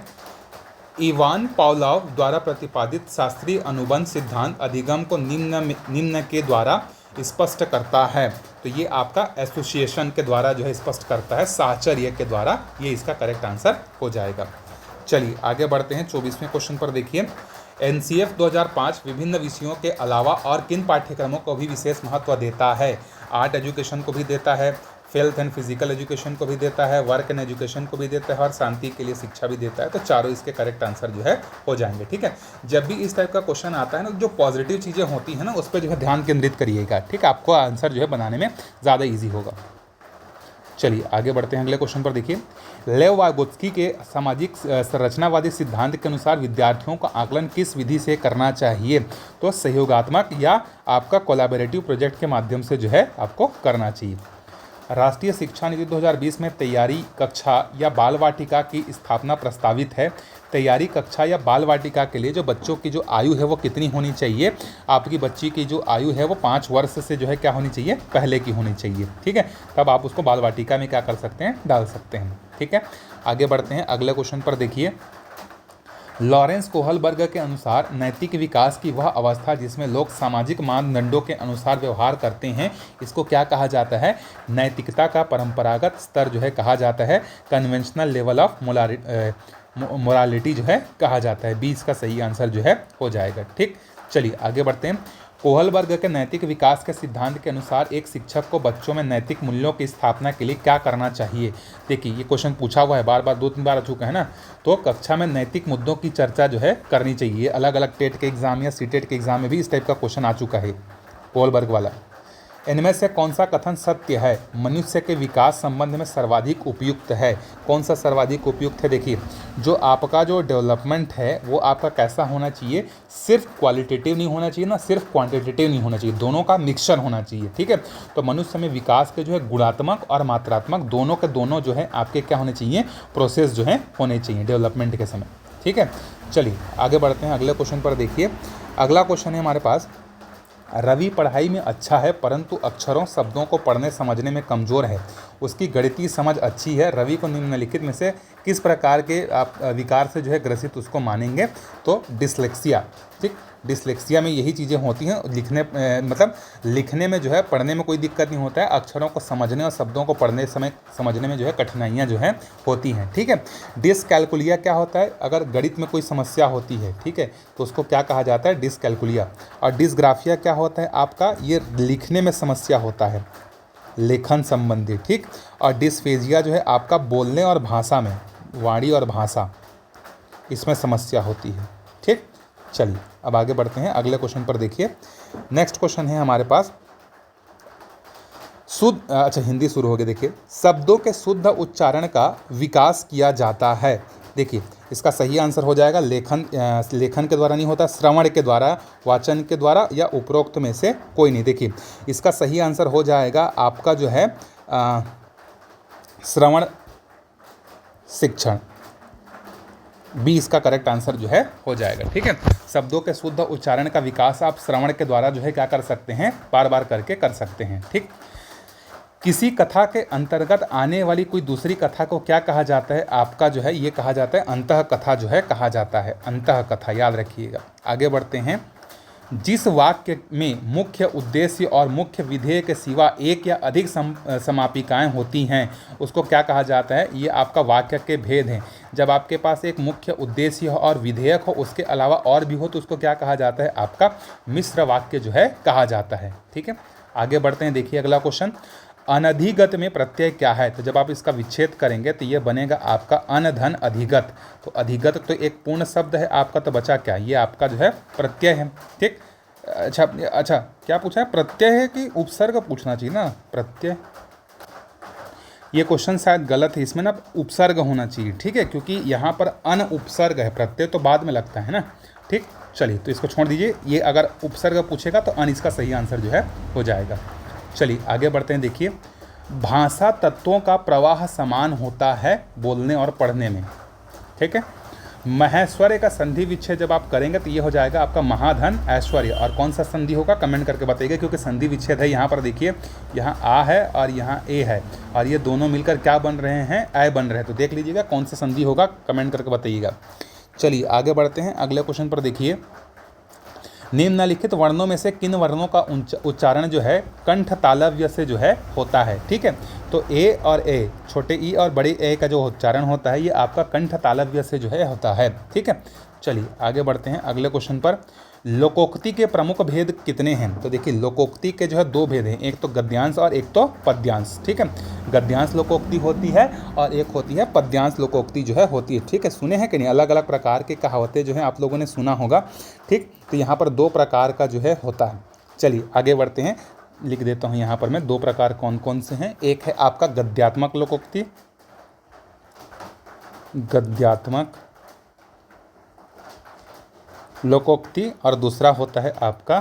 इवान पावलोव द्वारा प्रतिपादित शास्त्रीय अनुबंध सिद्धांत अधिगम को निम्न के द्वारा स्पष्ट करता है। तो ये आपका एसोसिएशन के द्वारा जो है स्पष्ट करता है, साहचर्य के द्वारा, ये इसका करेक्ट आंसर हो जाएगा। चलिए आगे बढ़ते हैं 24वें क्वेश्चन पर। देखिए NCF 2005 विभिन्न विषयों के अलावा और किन पाठ्यक्रमों को भी विशेष महत्व देता है। आर्ट एजुकेशन को भी देता है, हेल्थ एंड फिजिकल एजुकेशन को भी देता है, वर्क एंड एजुकेशन को भी देता है और शांति के लिए शिक्षा भी देता है। तो चारों इसके करेक्ट आंसर जो है हो जाएंगे। ठीक है, जब भी इस टाइप का क्वेश्चन आता है ना, जो पॉजिटिव चीज़ें होती हैं ना उस पर जो है ध्यान केंद्रित करिएगा। ठीक है, आपको आंसर जो है बनाने में ज़्यादा ईजी होगा। चलिए आगे बढ़ते हैं अगले क्वेश्चन पर। देखिए लेव वागोत्स्की के सामाजिक संरचनावादी सिद्धांत के अनुसार विद्यार्थियों का आकलन किस विधि से करना चाहिए। तो सहयोगात्मक या आपका कोलैबोरेटिव प्रोजेक्ट के माध्यम से जो है आपको करना चाहिए। राष्ट्रीय शिक्षा नीति 2020 में तैयारी कक्षा या बाल वाटिका की स्थापना प्रस्तावित है। तैयारी कक्षा या बाल वाटिका के लिए जो बच्चों की जो आयु है वो कितनी होनी चाहिए, आपकी बच्ची की जो आयु है वो 5 वर्ष से जो है क्या होनी चाहिए, पहले की होनी चाहिए। ठीक है, तब आप उसको बाल वाटिका में क्या कर सकते हैं, डाल सकते हैं। ठीक है, आगे बढ़ते हैं अगले क्वेश्चन पर। देखिए लॉरेंस कोहलबर्ग के अनुसार नैतिक विकास की वह अवस्था जिसमें लोग सामाजिक मानदंडों के अनुसार व्यवहार करते हैं, इसको क्या कहा जाता है, नैतिकता का परंपरागत स्तर जो है कहा जाता है, कन्वेंशनल लेवल ऑफ मोरालिटी जो है कहा जाता है। 20 का सही आंसर जो है हो जाएगा। ठीक, चलिए आगे बढ़ते हैं। कोहलबर्ग के नैतिक विकास के सिद्धांत के अनुसार एक शिक्षक को बच्चों में नैतिक मूल्यों की स्थापना के लिए क्या करना चाहिए। देखिए ये क्वेश्चन पूछा हुआ है, बार बार 2-3 बार आ चुका है ना। तो कक्षा में नैतिक मुद्दों की चर्चा जो है करनी चाहिए। अलग अलग टेट के एग्जाम या सीटेट के एग्जाम में भी इस टाइप का क्वेश्चन आ चुका है कोहलबर्ग वाला। इनमें से कौन सा कथन सत्य है, मनुष्य के विकास संबंध में सर्वाधिक उपयुक्त है। कौन सा सर्वाधिक उपयुक्त है, देखिए जो आपका जो डेवलपमेंट है वो आपका कैसा होना चाहिए, सिर्फ क्वालिटेटिव नहीं होना चाहिए ना, सिर्फ क्वांटिटेटिव नहीं होना चाहिए, दोनों का मिक्सचर होना चाहिए। ठीक है, तो मनुष्य में विकास के जो है गुणात्मक और मात्रात्मक दोनों के दोनों जो है आपके क्या होने चाहिए, प्रोसेस जो है होने चाहिए डेवलपमेंट के समय। ठीक है, चलिए आगे बढ़ते हैं अगले क्वेश्चन पर। देखिए अगला क्वेश्चन है हमारे पास, रवि पढ़ाई में अच्छा है परंतु अक्षरों शब्दों को पढ़ने समझने में कमज़ोर है, उसकी गणितीय समझ अच्छी है। रवि को निम्नलिखित में से किस प्रकार के आप विकार से जो है ग्रसित उसको मानेंगे। तो डिसलेक्सिया। ठीक, डिसलेक्सिया में यही चीज़ें होती हैं, मतलब लिखने में जो है, पढ़ने में कोई दिक्कत नहीं होता है, अक्षरों को समझने और शब्दों को पढ़ने समय समझने में जो है कठिनाइयाँ जो हैं होती हैं। ठीक है, डिसकैलकुलिया क्या होता है, अगर गणित में कोई समस्या होती है, ठीक है, तो उसको क्या कहा जाता है, डिसकैलकुलिया। और डिसग्राफिया क्या होता है आपका, ये लिखने में समस्या होता है, लेखन संबंधी। ठीक, और डिस्फेजिया जो है आपका बोलने और भाषा में, वाणी और भाषा, इसमें समस्या होती है। ठीक, चलिए अब आगे बढ़ते हैं अगले क्वेश्चन पर। देखिए नेक्स्ट क्वेश्चन है हमारे पास, हिंदी शुरू हो गया। देखिए शब्दों के शुद्ध उच्चारण का विकास किया जाता है। देखिए इसका सही आंसर हो जाएगा लेखन के द्वारा नहीं होता, श्रवण के द्वारा, वाचन के द्वारा या उपरोक्त में से कोई नहीं। देखिए इसका सही आंसर हो जाएगा आपका जो है श्रवण शिक्षण। 20 का करेक्ट आंसर जो है हो जाएगा। ठीक है, शब्दों के शुद्ध उच्चारण का विकास आप श्रवण के द्वारा जो है क्या कर सकते हैं, बार बार करके कर सकते हैं। ठीक, किसी कथा के अंतर्गत आने वाली कोई दूसरी कथा को क्या कहा जाता है? आपका जो है ये कहा जाता है अंतः कथा जो है कहा जाता है, अंतः कथा, याद रखिएगा। आगे बढ़ते हैं। जिस वाक्य में मुख्य उद्देश्य और मुख्य विधेय के सिवा एक या अधिक समापिकाएं होती हैं उसको क्या कहा जाता है? ये आपका वाक्य के भेद हैं। जब आपके पास एक मुख्य उद्देश्य हो और विधेयक हो, उसके अलावा और भी हो, तो उसको क्या कहा जाता है? आपका मिश्र वाक्य जो है कहा जाता है। ठीक है, आगे बढ़ते हैं। देखिए अगला क्वेश्चन, अनधिगत में प्रत्यय क्या है? तो जब आप इसका विच्छेद करेंगे तो ये बनेगा आपका अनधन अधिगत। तो अधिगत तो एक पूर्ण शब्द है आपका, तो बचा क्या? ये आपका जो है प्रत्यय है। ठीक, अच्छा क्या पूछा है? प्रत्यय है कि उपसर्ग पूछना चाहिए ना? प्रत्यय, ये क्वेश्चन शायद गलत है, इसमें ना उपसर्ग होना चाहिए। ठीक है, क्योंकि यहाँ पर अन उपसर्ग है, प्रत्यय तो बाद में लगता है ना। ठीक, चलिए तो इसको छोड़ दीजिए। ये अगर उपसर्ग पूछेगा तो अन इसका सही आंसर जो है हो जाएगा। चलिए आगे बढ़ते हैं। देखिए, भाषा तत्वों का प्रवाह समान होता है बोलने और पढ़ने में। ठीक है, महेश्वर्य का संधि विच्छेद जब आप करेंगे तो ये हो जाएगा आपका महाधन ऐश्वर्य। और कौन सा संधि होगा कमेंट करके बताइएगा, क्योंकि संधि विच्छेद है यहाँ पर। देखिए यहाँ आ है और यहाँ ए है, और ये दोनों मिलकर क्या बन रहे हैं? ऐ बन रहे हैं। तो देख लीजिएगा कौन सा संधि होगा, कमेंट करके बताइएगा। चलिए आगे बढ़ते हैं। अगले क्वेश्चन पर देखिए, निम्नलिखित वर्णों में से किन वर्णों का उच्चारण जो है कंठ तालव्य से जो है होता है? ठीक है, तो ए और ए, छोटे ई और बड़े ए का जो उच्चारण होता है ये आपका कंठ तालव्य से जो है होता है। ठीक है, चलिए आगे बढ़ते हैं अगले क्वेश्चन पर। लोकोक्ति के प्रमुख भेद कितने हैं? तो देखिए लोकोक्ति के जो है दो भेद हैं, एक तो गद्यांश और एक तो पद्यांश। ठीक है, गद्यांश लोकोक्ति होती है और एक होती है पद्यांश लोकोक्ति जो है होती है। ठीक है, सुने हैं कि नहीं? अलग अलग प्रकार के कहावतें जो हैं आप लोगों ने सुना होगा। ठीक, तो यहाँ पर दो प्रकार का जो है होता है। चलिए आगे बढ़ते हैं, लिख देता हूँ यहाँ पर मैं दो प्रकार कौन कौन से हैं। एक है आपका गद्यात्मक लोकोक्ति, गद्यात्मक लोकोक्ति, और दूसरा होता है आपका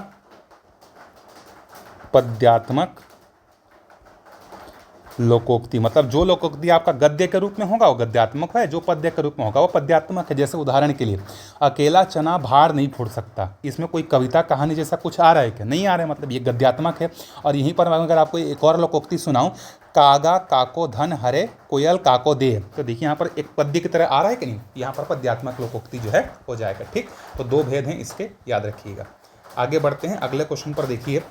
पद्यात्मक लोकोक्ति। मतलब जो लोकोक्ति आपका गद्य के रूप में होगा वो गद्यात्मक है, जो पद्य के रूप में होगा वो पद्यात्मक है। जैसे उदाहरण के लिए, अकेला चना भार नहीं फोड़ सकता, इसमें कोई कविता कहानी जैसा कुछ आ रहा है क्या? नहीं आ रहा है, मतलब ये गद्यात्मक है। और यहीं पर अगर आपको एक और लोकोक्ति सुनाऊं, कागा काको धन हरे कोयल काको दे, तो देखिए यहाँ पर एक पद्य की तरह आ रहा है कि नहीं? यहाँ पर पद्यात्मक लोकोक्ति जो है हो जाएगा। ठीक, तो दो भेद हैं इसके, याद रखिएगा। आगे बढ़ते हैं अगले क्वेश्चन पर। देखिए,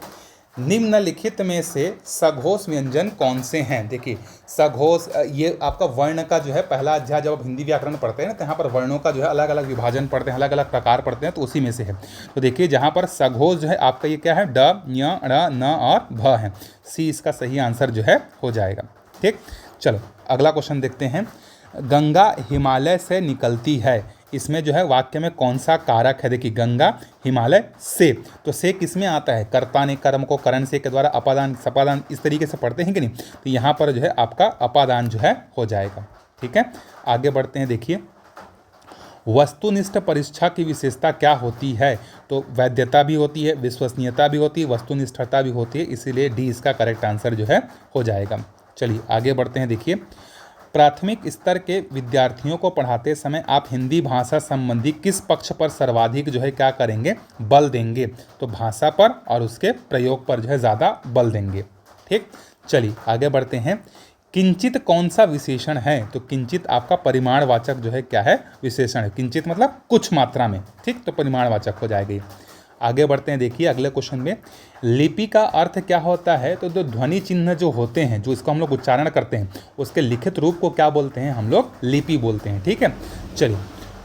निम्नलिखित में से सघोष व्यंजन कौन से हैं? देखिए सघोष, ये आपका वर्ण का जो है पहला अध्याय जब आप हिंदी व्याकरण पढ़ते हैं ना, तो यहाँ पर वर्णों का जो है अलग अलग विभाजन पढ़ते हैं, अलग अलग प्रकार पढ़ते हैं, तो उसी में से है। तो देखिए जहाँ पर सघोष जो है आपका ये क्या है? ड, ञ, ण, न और भ है। सी इसका सही आंसर जो है हो जाएगा। ठीक, चलो अगला क्वेश्चन देखते हैं। गंगा हिमालय से निकलती है, इसमें जो है वाक्य में कौन सा कारक है? देखिए गंगा हिमालय से, तो से किस में आता है? कर्ता ने कर्म को करण से के द्वारा अपादान सपादान इस तरीके से पढ़ते हैं कि नहीं? तो यहाँ पर जो है आपका अपादान जो है हो जाएगा। ठीक है, आगे बढ़ते हैं। देखिए, वस्तुनिष्ठ परीक्षा की विशेषता क्या होती है? तो वैधता भी होती है, विश्वसनीयता भी होती है, वस्तुनिष्ठता भी होती है, इसीलिए डी इसका करेक्ट आंसर जो है हो जाएगा। चलिए आगे बढ़ते हैं। देखिए, प्राथमिक स्तर के विद्यार्थियों को पढ़ाते समय आप हिंदी भाषा संबंधी किस पक्ष पर सर्वाधिक जो है क्या करेंगे? बल देंगे। तो भाषा पर और उसके प्रयोग पर जो है ज़्यादा बल देंगे। ठीक, चलिए आगे बढ़ते हैं। किंचित कौन सा विशेषण है? तो किंचित आपका परिमाणवाचक जो है क्या है? विशेषण है। किंचित मतलब कुछ मात्रा में। ठीक, तो परिमाणवाचक हो जाएगी। आगे बढ़ते हैं। देखिए अगले क्वेश्चन में, लिपि का अर्थ क्या होता है? तो जो ध्वनि चिन्ह जो होते हैं, जो इसको हम लोग उच्चारण करते हैं, उसके लिखित रूप को क्या बोलते हैं? हम लोग लिपि बोलते हैं। ठीक है, चलिए,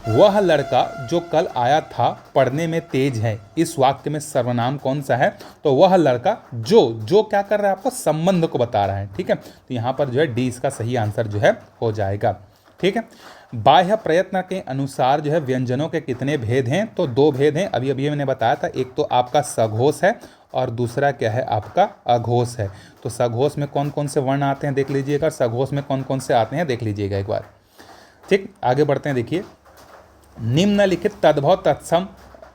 वह लड़का जो कल आया था पढ़ने में तेज है, इस वाक्य में सर्वनाम कौन सा है? तो वह लड़का जो क्या कर रहा है? आपको संबंध को बता रहा है। ठीक है, तो यहाँ पर जो है डी इसका सही आंसर जो है हो जाएगा। ठीक है, बाह्य प्रयत्न के अनुसार जो है व्यंजनों के कितने भेद हैं? तो दो भेद हैं, अभी अभी मैंने बताया था। एक तो आपका सघोष है और दूसरा क्या है? आपका अघोष है। तो सघोष में कौन कौन से वर्ण आते हैं देख लीजिएगा, सघोष में कौन कौन से आते हैं देख लीजिएगा एक बार। ठीक, आगे बढ़ते हैं। देखिए, निम्नलिखित तद्भव तत्सम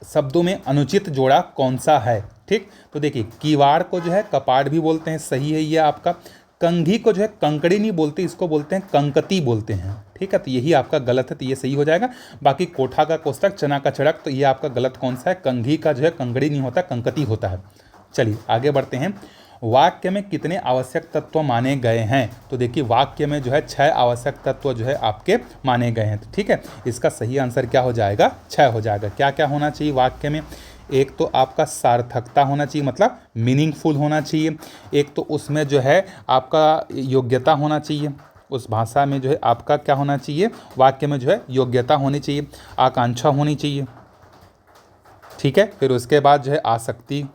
शब्दों में अनुचित जोड़ा कौन सा है? ठीक, तो देखिए कीवाड़ को जो है कपाड़ भी बोलते हैं, सही है ये आपका। कंघी को जो है कंकड़ी नहीं बोलते, इसको बोलते हैं कंकती बोलते हैं। ठीक है, तो यही आपका गलत है, तो ये सही हो जाएगा। बाकी कोठा का कोष्टक, चना का चड़क, तो ये आपका गलत कौन सा है? कंघी का जो है कंकड़ी नहीं होता, कंकती होता है। चलिए आगे बढ़ते हैं। वाक्य में कितने आवश्यक तत्व माने गए हैं? तो देखिए वाक्य में जो है 6 आवश्यक तत्व जो है आपके माने गए हैं। तो ठीक है, इसका सही आंसर क्या हो जाएगा? 6 हो जाएगा। क्या क्या होना चाहिए वाक्य में? एक तो आपका सार्थकता होना चाहिए, मतलब मीनिंगफुल होना चाहिए। एक तो उसमें जो है आपका योग्यता होना चाहिए, उस भाषा में जो है आपका क्या होना चाहिए? वाक्य में जो है योग्यता होनी चाहिए, आकांक्षा होनी चाहिए। ठीक है, फिर उसके बाद जो है आसक्ति,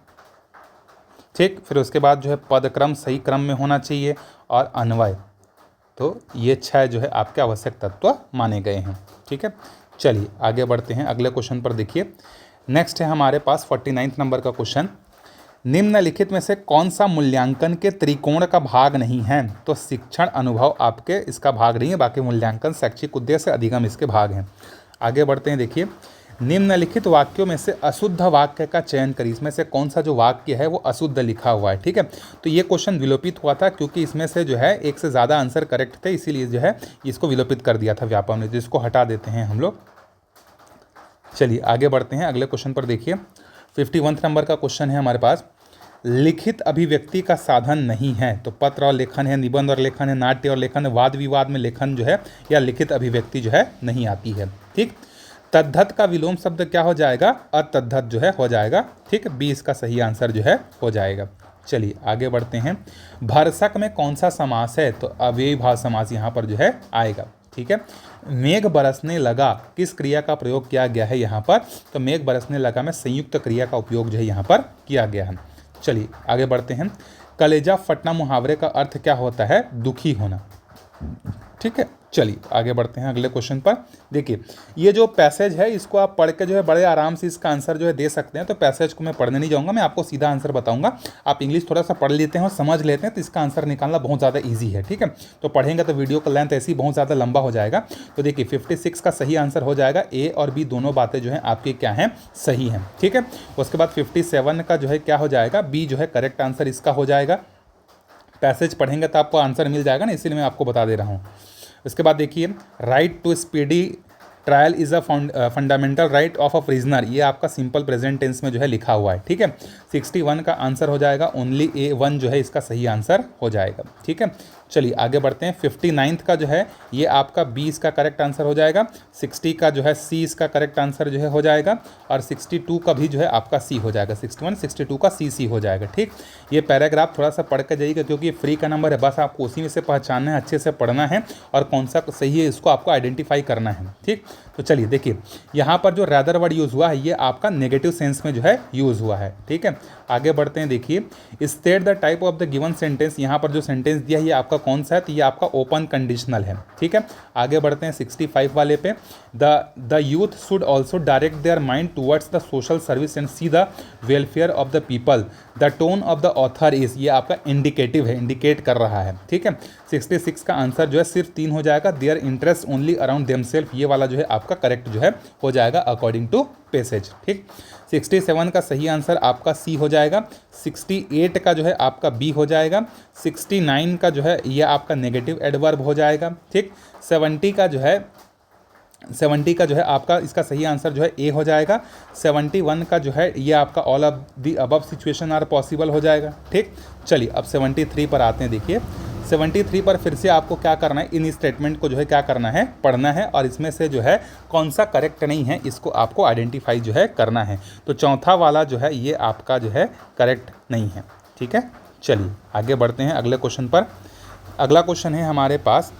ठीक, फिर उसके बाद जो है पदक्रम सही क्रम में होना चाहिए और अन्वय। तो ये 6 जो है आपके आवश्यक तत्व माने गए हैं। ठीक है, चलिए आगे बढ़ते हैं अगले क्वेश्चन पर। देखिए नेक्स्ट है हमारे पास 49 नंबर का क्वेश्चन। निम्नलिखित में से कौन सा मूल्यांकन के त्रिकोण का भाग नहीं है? तो शिक्षण अनुभव आपके इसका भाग नहीं है, बाकी मूल्यांकन शैक्षिक उद्देश्य अधिगम इसके भाग हैं। आगे बढ़ते हैं। देखिए निम्नलिखित वाक्यों में से अशुद्ध वाक्य का चयन करिए। इसमें से कौन सा जो वाक्य है वो अशुद्ध लिखा हुआ है? ठीक है, तो ये क्वेश्चन विलोपित हुआ था क्योंकि इसमें से जो है एक से ज़्यादा आंसर करेक्ट थे, इसीलिए जो है इसको विलोपित कर दिया था व्यापम ने, जिसको हटा देते हैं हम लोग। चलिए आगे बढ़ते हैं अगले क्वेश्चन पर। देखिए 51 नंबर का क्वेश्चन है हमारे पास। लिखित अभिव्यक्ति का साधन नहीं है। तो पत्र और लेखन है, निबंध और लेखन है, नाट्य और लेखन है, वाद विवाद में लेखन जो है या लिखित अभिव्यक्ति जो है नहीं आती है। ठीक, तद्धत का विलोम शब्द क्या हो जाएगा? अतद्धत जो है हो जाएगा। ठीक, बी इसका सही आंसर जो है हो जाएगा। चलिए आगे बढ़ते हैं। भरसक में कौन सा समास है? तो अव्ययीभाव समास यहाँ पर जो है आएगा। ठीक है, मेघ बरसने लगा किस क्रिया का प्रयोग किया गया है यहाँ पर? तो मेघ बरसने लगा में संयुक्त क्रिया का उपयोग जो है यहाँ पर किया गया है। चलिए आगे बढ़ते हैं। कलेजा फटना मुहावरे का अर्थ क्या होता है? दुखी होना। ठीक है, चलिए आगे बढ़ते हैं अगले क्वेश्चन पर। देखिए ये जो पैसेज है इसको आप पढ़ के जो है बड़े आराम से इसका आंसर जो है दे सकते हैं। तो पैसेज को मैं पढ़ने नहीं जाऊंगा, मैं आपको सीधा आंसर बताऊंगा। आप इंग्लिश थोड़ा सा पढ़ लेते हैं और समझ लेते हैं तो इसका आंसर निकालना बहुत ज़्यादा ईजी है। ठीक है, तो पढ़ेंगे तो वीडियो का लेंथ ऐसे ही बहुत ज़्यादा लंबा हो जाएगा। तो देखिए 56 का सही आंसर हो जाएगा। ए और बी दोनों बातें जो हैं आपकी क्या हैं? सही हैं। ठीक है, उसके बाद 57 का जो है क्या हो जाएगा? बी जो है करेक्ट आंसर इसका हो जाएगा। पैसेज पढ़ेंगे तो आपको आंसर मिल जाएगा ना, इसीलिए मैं आपको बता दे रहा हूँ। उसके बाद देखिए right to speedy trial is a fundamental right of a prisoner, ये आपका सिंपल प्रेजेंट टेंस में जो है लिखा हुआ है। ठीक है, 61 का आंसर हो जाएगा। ओनली A1 जो है इसका सही आंसर हो जाएगा। ठीक है, चलिए आगे बढ़ते हैं। 59 का जो है ये आपका बी इसका करेक्ट आंसर हो जाएगा। 60 का जो है सी इसका करेक्ट आंसर जो है हो जाएगा और 62 का भी जो है आपका सी हो जाएगा। 61 62 का सी हो जाएगा। ठीक, ये पैराग्राफ थोड़ा सा पढ़ कर जाइएगा क्योंकि ये फ्री का नंबर है, बस आपको उसी में से पहचानना है, अच्छे से पढ़ना है और कौन सा सही है इसको आपको आइडेंटिफाई करना है। ठीक, तो चलिए देखिए यहाँ पर जो रैदर वर्ड यूज़ हुआ है ये आपका नेगेटिव सेंस में जो है यूज़ हुआ है। ठीक है, आगे बढ़ते हैं। देखिए state the type of the given sentence, यहाँ पर जो सेंटेंस दिया है ये आपका कौन सा है? तो ये आपका ओपन कंडीशनल है। ठीक है, आगे बढ़ते हैं 65 वाले पे। The youth should also direct their mind towards the social service and see the welfare of the people. The tone of the author is, ये आपका इंडिकेटिव है, इंडिकेट कर रहा है। ठीक है, 66 का आंसर जो है सिर्फ 3 हो जाएगा। Their interest only around themselves, ये वाला जो है आपका करेक्ट जो है हो जाएगा अकॉर्डिंग टू पैसेज। ठीक, 67 का सही आंसर आपका सी हो जाएगा। 68 का जो है आपका बी हो जाएगा। 69 का जो है ये आपका नेगेटिव एडवर्ब हो जाएगा। ठीक, 70 का जो है आपका इसका सही आंसर जो है ए हो जाएगा। 71 का जो है ये आपका all of the above situation are possible हो जाएगा। ठीक, चलिए अब 73 पर आते हैं। देखिए 73 पर फिर से आपको क्या करना है? इन स्टेटमेंट को जो है क्या करना है? पढ़ना है और इसमें से जो है कौन सा करेक्ट नहीं है इसको आपको आइडेंटिफाई जो है करना है। तो चौथा वाला जो है ये आपका जो है करेक्ट नहीं है। ठीक है, चलिए आगे बढ़ते हैं अगले क्वेश्चन पर। अगला क्वेश्चन है हमारे पास,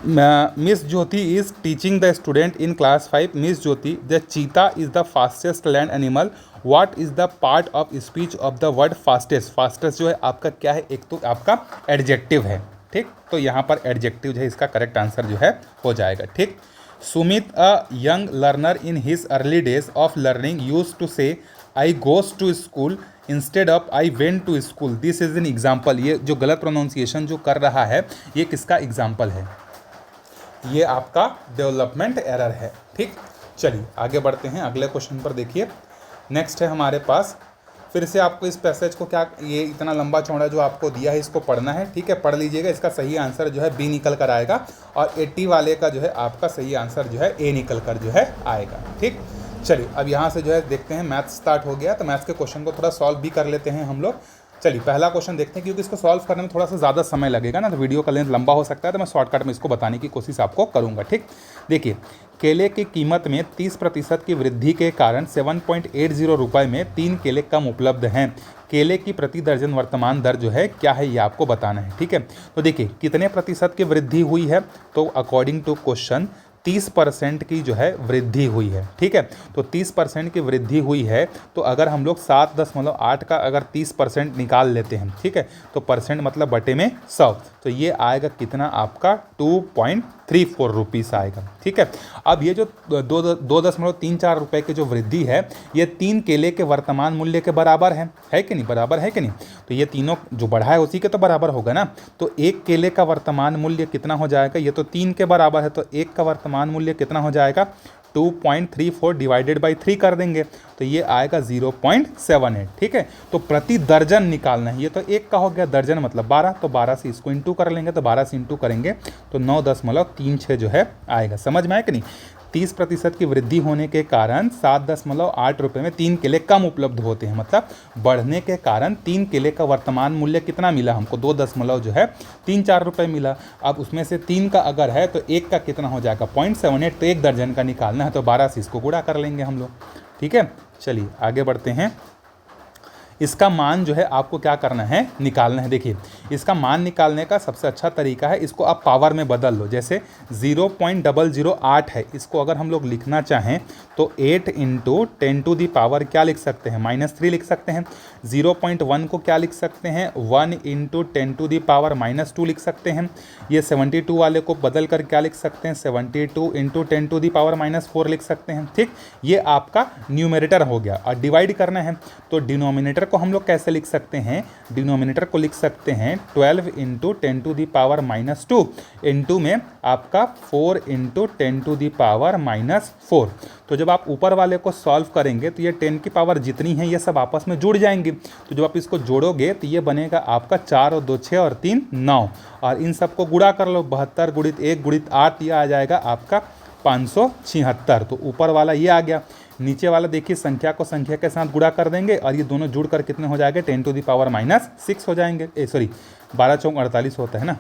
miss Jyoti is teaching the student in class 5। Miss Jyoti, the cheetah is the fastest land animal. What is the part of speech of the word fastest? Fastest जो है आपका क्या है? एक तो आपका एडजेक्टिव है। ठीक, तो यहाँ पर एडजेक्टिव जो है इसका करेक्ट आंसर जो है हो जाएगा। ठीक, Sumit a young learner in his early days of learning use to say I goes to school instead of I went to school. This is an example. ये जो गलत प्रोनाउंसिएशन जो कर रहा है ये किसका एग्जाम्पल है? ये आपका डेवलपमेंट एरर है। ठीक, चलिए आगे बढ़ते हैं अगले क्वेश्चन पर। देखिए नेक्स्ट है हमारे पास, फिर से आपको इस पैसेज को क्या, ये इतना लंबा चौड़ा जो आपको दिया है इसको पढ़ना है। ठीक है, पढ़ लीजिएगा। इसका सही आंसर जो है बी निकल कर आएगा और 80 वाले का जो है आपका सही आंसर जो है ए निकल कर जो है आएगा। ठीक, चलिए अब यहाँ से जो है देखते हैं, मैथ्स स्टार्ट हो गया, तो मैथ्स के क्वेश्चन को थोड़ा सॉल्व भी कर लेते हैं हम लोग। चलिए पहला क्वेश्चन देखते हैं, क्योंकि इसको सॉल्व करने में थोड़ा सा ज़्यादा समय लगेगा ना, तो वीडियो का लेंथ लंबा हो सकता है, तो मैं शॉर्टकट में इसको बताने की कोशिश आपको करूँगा। ठीक, देखिए केले की कीमत में 30% की वृद्धि के कारण 7.80 रुपये में 3 केले कम उपलब्ध हैं। केले की प्रति दर्जन वर्तमान दर जो है क्या है, ये आपको बताना है। ठीक है, तो देखिए कितने प्रतिशत की वृद्धि हुई है, तो अकॉर्डिंग टू क्वेश्चन 30% की जो है वृद्धि हुई है। ठीक है, तो 30% की वृद्धि हुई है, तो अगर हम लोग 7.8 का अगर 30% निकाल लेते हैं, ठीक है, तो परसेंट मतलब बटे में 100, तो ये आएगा कितना आपका 2.34 रुपीस आएगा। ठीक है, अब ये जो 2.34 रुपये की जो वृद्धि है, ये 3 केले के वर्तमान मूल्य के बराबर है कि नहीं, बराबर है कि नहीं, तो ये तीनों जो बढ़ा है उसी के तो बराबर होगा ना। तो एक केले का वर्तमान मूल्य कितना हो जाएगा, ये तो 3 के बराबर है, तो एक का वर्तमान मूल्य कितना हो जाएगा 2.34 डिवाइडेड बाई 3 कर देंगे, तो ये आएगा 0.78। ठीक है, तो प्रति दर्जन निकालना है, ये तो एक का हो गया, दर्जन मतलब 12, तो 12 से इसको इंटू कर लेंगे, तो 12 से इंटू करेंगे तो 9.36 जो है आएगा। समझ में आया कि नहीं, 30% की वृद्धि होने के कारण 7.8 रुपये में 3 केले कम उपलब्ध होते हैं, मतलब बढ़ने के कारण 3 केले का वर्तमान मूल्य कितना मिला हमको, 2.34 रुपये मिला। अब उसमें से 3 का अगर है तो एक का कितना हो जाएगा 0.78, तो एक दर्जन का निकालना है, तो 12 से इसको गुणा कर लेंगे हम लोग। ठीक है, चलिए आगे बढ़ते हैं। इसका मान जो है आपको क्या करना है, निकालना है। देखिए इसका मान निकालने का सबसे अच्छा तरीका है, इसको आप पावर में बदल लो। जैसे 0.008 है, इसको अगर हम लोग लिखना चाहें तो 8 इंटू 10 टू दी पावर क्या लिख सकते हैं, -3 लिख सकते हैं। 0.1 को क्या लिख सकते हैं, 1 इंटू 10 टू दी पावर -2 लिख सकते हैं। ये 72 वाले को बदल कर क्या लिख सकते हैं, 72 इंटू 10 टू दी पावर -4 लिख सकते हैं। ठीक, ये आपका न्यूमरेटर हो गया। और डिवाइड करना है तो डिनोमिनेटर को हम लोग कैसे लिख सकते हैं, डिनोमिनेटर को लिख सकते हैं 12 into 10 to the power -2 into में आपका 4 इंटू 10 टू दी पावर -4। तो जब आप ऊपर वाले को सॉल्व करेंगे तो ये 10 की पावर जितनी है ये सब आपस में जुड़ जाएंगी, तो जब आप इसको जोड़ोगे तो ये बनेगा आपका 4 और 2 6 और 3 9, और इन सबको गुणा कर लो, 72 गुणित 1 गुणित 8, ये आ जाएगा आपका 576। तो ऊपर वाला ये आ गया। नीचे वाला देखिए संख्या को संख्या के साथ गुणा कर देंगे और ये दोनों जुड़कर कितने हो जाएंगे 10 टू दी पावर -6 हो जाएंगे। 12 चौक 48 होता है ना,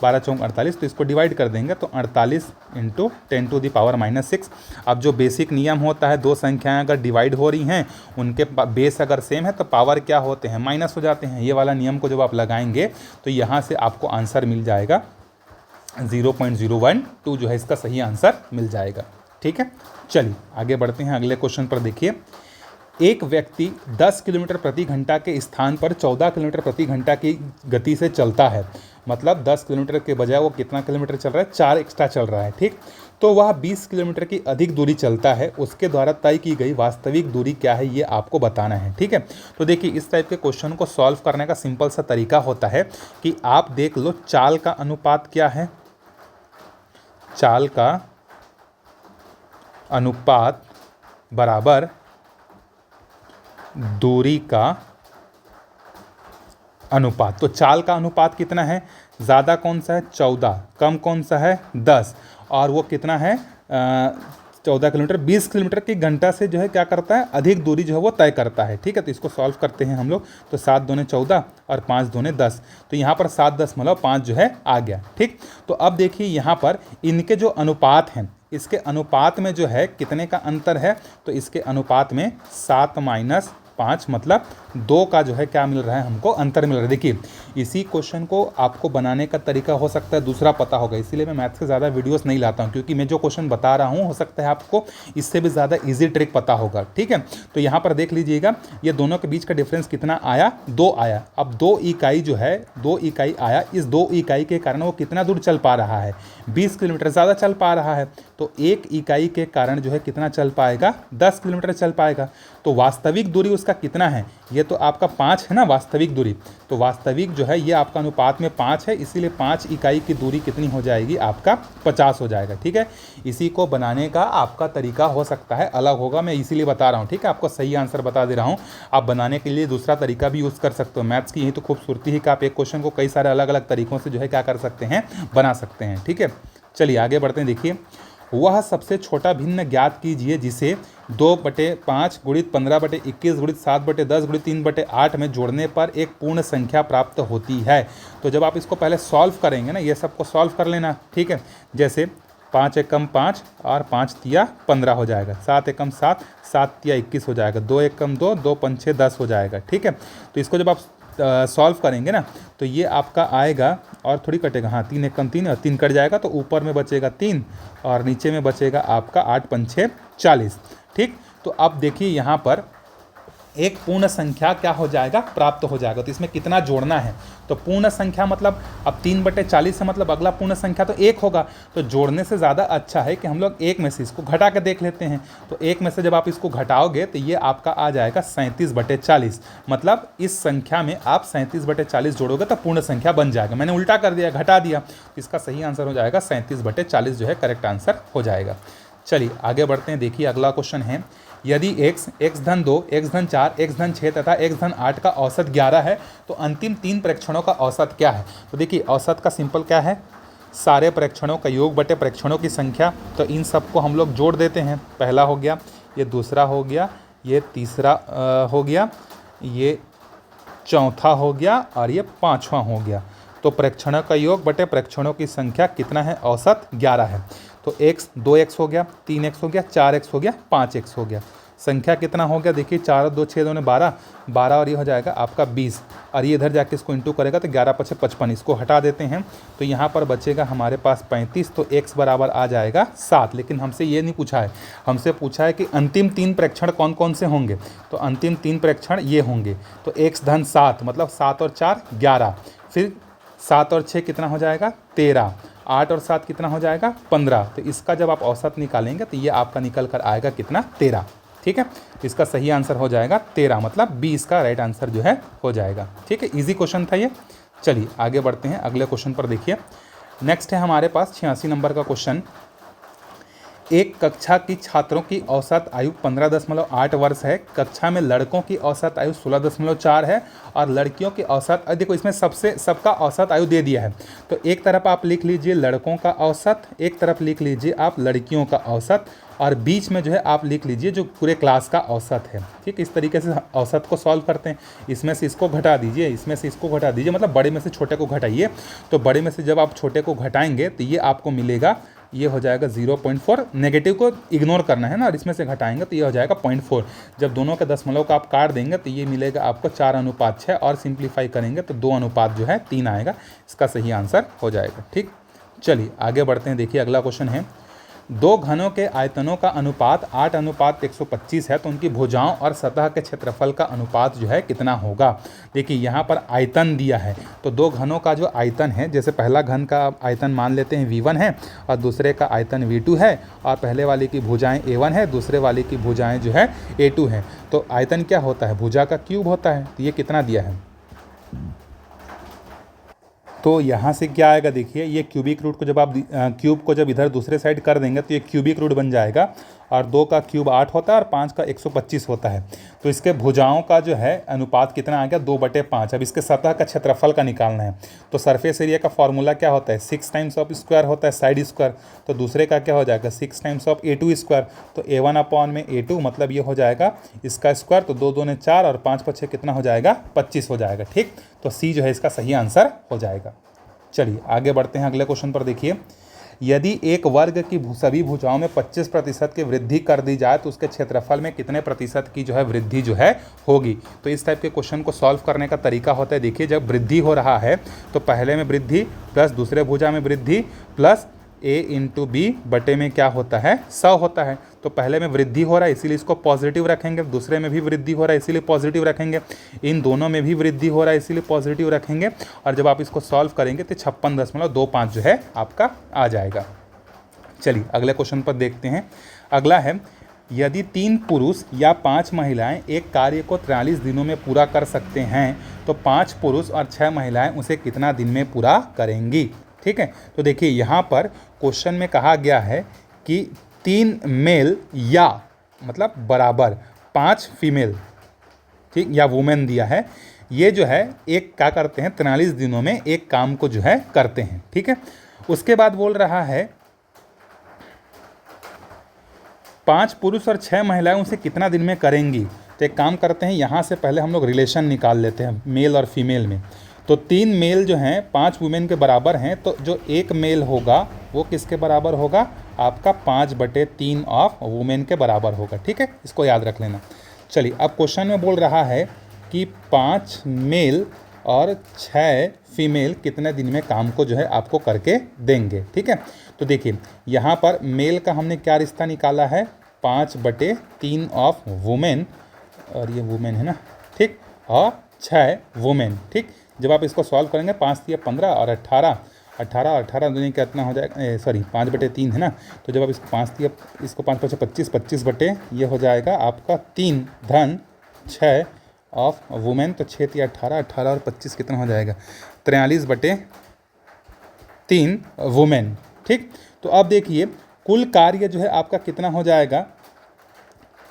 12 चौक 48, तो इसको डिवाइड कर देंगे तो 48 इंटू 10 टू दी पावर -6। अब जो बेसिक नियम होता है, दो संख्याएं अगर डिवाइड हो रही हैं, उनके बेस अगर सेम है तो पावर क्या होते हैं, माइनस हो जाते हैं। ये वाला नियम को जब आप लगाएंगे तो यहाँ से आपको आंसर मिल जाएगा 0.012 जो है इसका सही आंसर मिल जाएगा। ठीक है, चलिए आगे बढ़ते हैं अगले क्वेश्चन पर। देखिए एक व्यक्ति 10 किलोमीटर प्रति घंटा के स्थान पर 14 किलोमीटर प्रति घंटा की गति से चलता है, मतलब 10 किलोमीटर के बजाय वो कितना किलोमीटर चल रहा है, 4 एक्स्ट्रा चल रहा है। ठीक, तो वह 20 किलोमीटर की अधिक दूरी चलता है, उसके द्वारा तय की गई वास्तविक दूरी क्या है, ये आपको बताना है। ठीक है, तो देखिए इस टाइप के क्वेश्चन को सॉल्व करने का सिंपल सा तरीका होता है कि आप देख लो चाल का अनुपात क्या है, चाल का अनुपात बराबर दूरी का अनुपात। तो चाल का अनुपात कितना है, ज़्यादा कौन सा है 14, कम कौन सा है 10, और वो कितना है 14 किलोमीटर, 20 किलोमीटर की घंटा से जो है क्या करता है, अधिक दूरी जो है वो तय करता है। ठीक है, तो इसको सॉल्व करते हैं हम लोग, तो 7 दूने 14 और 5 दूने 10, तो यहाँ पर 7.5 जो है आ गया। ठीक, तो अब देखिए यहाँ पर इनके जो अनुपात हैं, इसके अनुपात में जो है कितने का अंतर है, तो इसके अनुपात में 7 - 5 मतलब 2 का जो है क्या मिल रहा है, हमको अंतर मिल रहा है। देखिए इसी क्वेश्चन को आपको बनाने का तरीका हो सकता है दूसरा पता होगा, इसीलिए मैं मैथ्स से ज़्यादा वीडियोस नहीं लाता हूं, क्योंकि मैं जो क्वेश्चन बता रहा हूं हो सकता है आपको इससे भी ज़्यादा इजी ट्रिक पता होगा। ठीक है, तो यहाँ पर देख लीजिएगा ये दोनों के बीच का डिफरेंस कितना आया, 2 आया। अब 2 इकाई जो है 2 इकाई आया, इस 2 इकाई के कारण वो कितना दूर चल पा रहा है, 20 किलोमीटर ज़्यादा चल पा रहा है, तो 1 इकाई के कारण जो है कितना चल पाएगा, 10 किलोमीटर चल पाएगा। तो वास्तविक दूरी उसका कितना है, ये तो आपका 5 है ना वास्तविक दूरी, तो वास्तविक जो है ये आपका अनुपात में 5 है, इसीलिए 5 इकाई की दूरी कितनी हो जाएगी, आपका 50 हो जाएगा। ठीक है, इसी को बनाने का आपका तरीका हो सकता है अलग होगा, मैं इसीलिए बता रहा हूँ। ठीक है, आपको सही आंसर बता दे रहा हूँ, आप बनाने के लिए दूसरा तरीका भी यूज़ कर सकते हो। मैथ्स की यही तो खूबसूरती है कि आप एक क्वेश्चन को कई सारे अलग अलग तरीक़ों से जो है क्या कर सकते हैं, बना सकते हैं। ठीक है, चलिए आगे बढ़ते हैं। देखिए वह सबसे छोटा भिन्न ज्ञात कीजिए जिसे 2/5 गुणित 15/21 गुणित 7/10 गुणित 3/8 में जोड़ने पर एक पूर्ण संख्या प्राप्त होती है। तो जब आप इसको पहले सॉल्व करेंगे ना, ये सबको सॉल्व कर लेना, ठीक है। जैसे 5 एकम 5 और 5 तिया 15 हो जाएगा, 7 एकम 7, 7 तिया 21 हो जाएगा, 2 एकम 2, 2 पंचे 10 हो जाएगा, ठीक है। तो इसको जब आप सॉल्व करेंगे ना तो ये आपका आएगा और थोड़ी कटेगा, हाँ 3 एकम 3 और 3 कट जाएगा, तो ऊपर में बचेगा 3 और नीचे में बचेगा आपका 8 पंचे 40, ठीक। तो अब देखिए यहाँ पर एक पूर्ण संख्या क्या हो जाएगा, प्राप्त हो जाएगा। तो इसमें कितना जोड़ना है, तो पूर्ण संख्या मतलब अब 3/40 से मतलब अगला पूर्ण संख्या तो 1 होगा। तो जोड़ने से ज़्यादा अच्छा है कि हम लोग एक में से इसको घटा के देख लेते हैं। तो एक में से जब आप इसको घटाओगे तो ये आपका आ जाएगा 37/40। मतलब इस संख्या में आप 37/40 जोड़ोगे तो पूर्ण संख्या बन जाएगा। मैंने उल्टा कर दिया, घटा दिया, तो इसका सही आंसर हो जाएगा 37/40 जो है करेक्ट आंसर हो जाएगा। चलिए आगे बढ़ते हैं। देखिए अगला क्वेश्चन है, यदि x धन 2, x धन 4, x धन 6 तथा x धन 8 का औसत 11 है तो अंतिम 3 प्रेक्षणों का औसत क्या है। तो देखिए औसत का सिंपल क्या है, सारे प्रेक्षणों का योग बटे प्रेक्षणों की संख्या। तो इन सबको हम लोग जोड़ देते हैं, पहला हो गया, ये दूसरा हो गया, ये तीसरा हो गया, ये चौथा हो गया और ये पाँचवा हो गया। तो प्रेक्षणों का योग बटे प्रेक्षणों की संख्या कितना है, औसत 11 है। तो x 2x हो गया, 3x हो गया, 4x हो गया, 5x हो गया। संख्या कितना हो गया, देखिए 4 और 2 6 2 12, 12 और ये हो जाएगा आपका 20 और ये इधर जाके इसको इंटू करेगा तो 11 5 55, इसको हटा देते हैं तो यहाँ पर बचेगा हमारे पास 35। तो x बराबर आ जाएगा 7। लेकिन हमसे ये नहीं पूछा है, हमसे पूछा है कि अंतिम 3 प्रेक्षण कौन कौन से होंगे। तो अंतिम 3 प्रेक्षण ये होंगे। तो x धन 7 मतलब 7 और 4 11, फिर 7 और 6 कितना हो जाएगा 13, 8 और 7 कितना हो जाएगा 15। तो इसका जब आप औसत निकालेंगे तो ये आपका निकल कर आएगा कितना 13, ठीक है। इसका सही आंसर हो जाएगा 13, मतलब 20 का राइट आंसर जो है हो जाएगा, ठीक है। इजी क्वेश्चन था ये। चलिए आगे बढ़ते हैं अगले क्वेश्चन पर। देखिए नेक्स्ट है हमारे पास 86 नंबर का क्वेश्चन। एक कक्षा की छात्रों की औसत आयु 15.8 वर्ष है। कक्षा में लड़कों की औसत आयु 16.4 है और लड़कियों की औसत, देखो इसमें सबका औसत आयु दे दिया है। तो एक तरफ आप लिख लीजिए लड़कों का औसत, एक तरफ लिख लीजिए आप लड़कियों का औसत और बीच में जो है आप लिख लीजिए जो पूरे क्लास का औसत है, ठीक। इस तरीके से औसत को सॉल्व करते हैं। इसमें से इसको घटा दीजिए, इसमें से इसको घटा दीजिए, मतलब बड़े में से छोटे को घटाइए। तो बड़े में से जब आप छोटे को घटाएंगे तो ये आपको मिलेगा, ये हो जाएगा 0.4। नेगेटिव को इग्नोर करना है ना, और इसमें से घटाएंगे तो ये हो जाएगा 0.4। जब दोनों के दशमलव का आप काट देंगे तो ये मिलेगा आपको 4:6 और सिंप्लीफाई करेंगे तो 2:3 आएगा। इसका सही आंसर हो जाएगा, ठीक। चलिए आगे बढ़ते हैं। देखिए अगला क्वेश्चन है, 2 घनों के आयतनों का अनुपात 8:125 है तो उनकी भुजाओं और सतह के क्षेत्रफल का अनुपात जो है कितना होगा। देखिए यहाँ पर आयतन दिया है, तो 2 घनों का जो आयतन है, जैसे पहला घन का आयतन मान लेते हैं v1 है और दूसरे का आयतन v2 है और पहले वाले की भुजाएं a1 है, दूसरे वाले की भुजाएं जो है a2 है। तो आयतन क्या होता है, भुजा का क्यूब होता है। तो ये कितना दिया है, तो यहाँ से क्या आएगा, देखिए ये क्यूबिक रूट को जब आप क्यूब को जब इधर दूसरे साइड कर देंगे तो ये क्यूबिक रूट बन जाएगा और 2 का क्यूब 8 होता है और 5 का 125 होता है। तो इसके भुजाओं का जो है अनुपात कितना आ गया 2/5। अब इसके सतह का क्षेत्रफल का निकालना है। तो सरफेस एरिया का फॉर्मूला क्या होता है, 6 टाइम्स ऑफ स्क्वायर होता है साइड स्क्वायर। तो दूसरे का क्या हो जाएगा 6 टाइम्स ऑफ a2 स्क्वायर। तो a1/a2 मतलब ये हो जाएगा इसका स्क्वायर, तो 2 दूने 4 और 5 5 कितना हो जाएगा 25 हो जाएगा, ठीक। तो सी जो है इसका सही आंसर हो जाएगा। चलिए आगे बढ़ते हैं अगले क्वेश्चन पर। देखिए यदि एक वर्ग की सभी भुजाओं में 25% की वृद्धि कर दी जाए तो उसके क्षेत्रफल में कितने प्रतिशत की जो है वृद्धि जो है होगी। तो इस टाइप के क्वेश्चन को सॉल्व करने का तरीका होता है, देखिए जब वृद्धि हो रहा है तो पहले में वृद्धि प्लस दूसरे भुजा में वृद्धि प्लस a इंटू बी बटे में क्या होता है 100 होता है। तो पहले में वृद्धि हो रहा है इसीलिए इसको पॉजिटिव रखेंगे, दूसरे में भी वृद्धि हो रहा है इसीलिए पॉजिटिव रखेंगे, इन दोनों में भी वृद्धि हो रहा है इसीलिए पॉजिटिव रखेंगे। और जब आप इसको सॉल्व करेंगे तो 56.25 जो है आपका आ जाएगा। चलिए अगले क्वेश्चन पर देखते हैं। अगला है, यदि 3 पुरुष या 5 महिलाएं एक कार्य को 43 दिनों में पूरा कर सकते हैं तो 5 पुरुष और 6 महिलाएं उसे कितना दिन में पूरा करेंगी, ठीक है। तो देखिए यहाँ पर क्वेश्चन में कहा गया है कि 3 मेल या मतलब बराबर 5 फीमेल, ठीक, या वुमेन दिया है। ये जो है एक क्या करते हैं 43 दिनों में एक काम को जो है करते हैं, ठीक है। उसके बाद बोल रहा है 5 पुरुष और 6 महिलाएं उसे कितना दिन में करेंगी। तो एक काम करते हैं, यहाँ से पहले हम लोग रिलेशन निकाल लेते हैं मेल और फीमेल में। तो 3 मेल जो हैं 5 वुमेन के बराबर हैं, तो जो एक मेल होगा वो किसके बराबर होगा, आपका 5/3 ऑफ वुमेन के बराबर होगा। ठीक है, इसको याद रख लेना। चलिए, अब क्वेश्चन में बोल रहा है कि 5 मेल और 6 फीमेल कितने दिन में काम को जो है आपको करके देंगे। ठीक है, तो देखिए यहाँ पर मेल का हमने क्या रिश्ता निकाला है, 5/3 ऑफ वुमेन, और ये वुमेन है ना, ठीक, और 6 वुमेन। ठीक, जब आप इसको सॉल्व करेंगे 5 × 15 और 18 दूनी कितना हो जाएगा, सॉरी 5/3 है ना। तो जब आप इसको 5 × 25 25 बटे ये हो जाएगा आपका 3 धन 6 ऑफ वुमेन। तो 6 × 18 और 25 कितना हो जाएगा, 43/3 वुमेन। ठीक, तो अब देखिए कुल कार्य जो है आपका कितना हो जाएगा,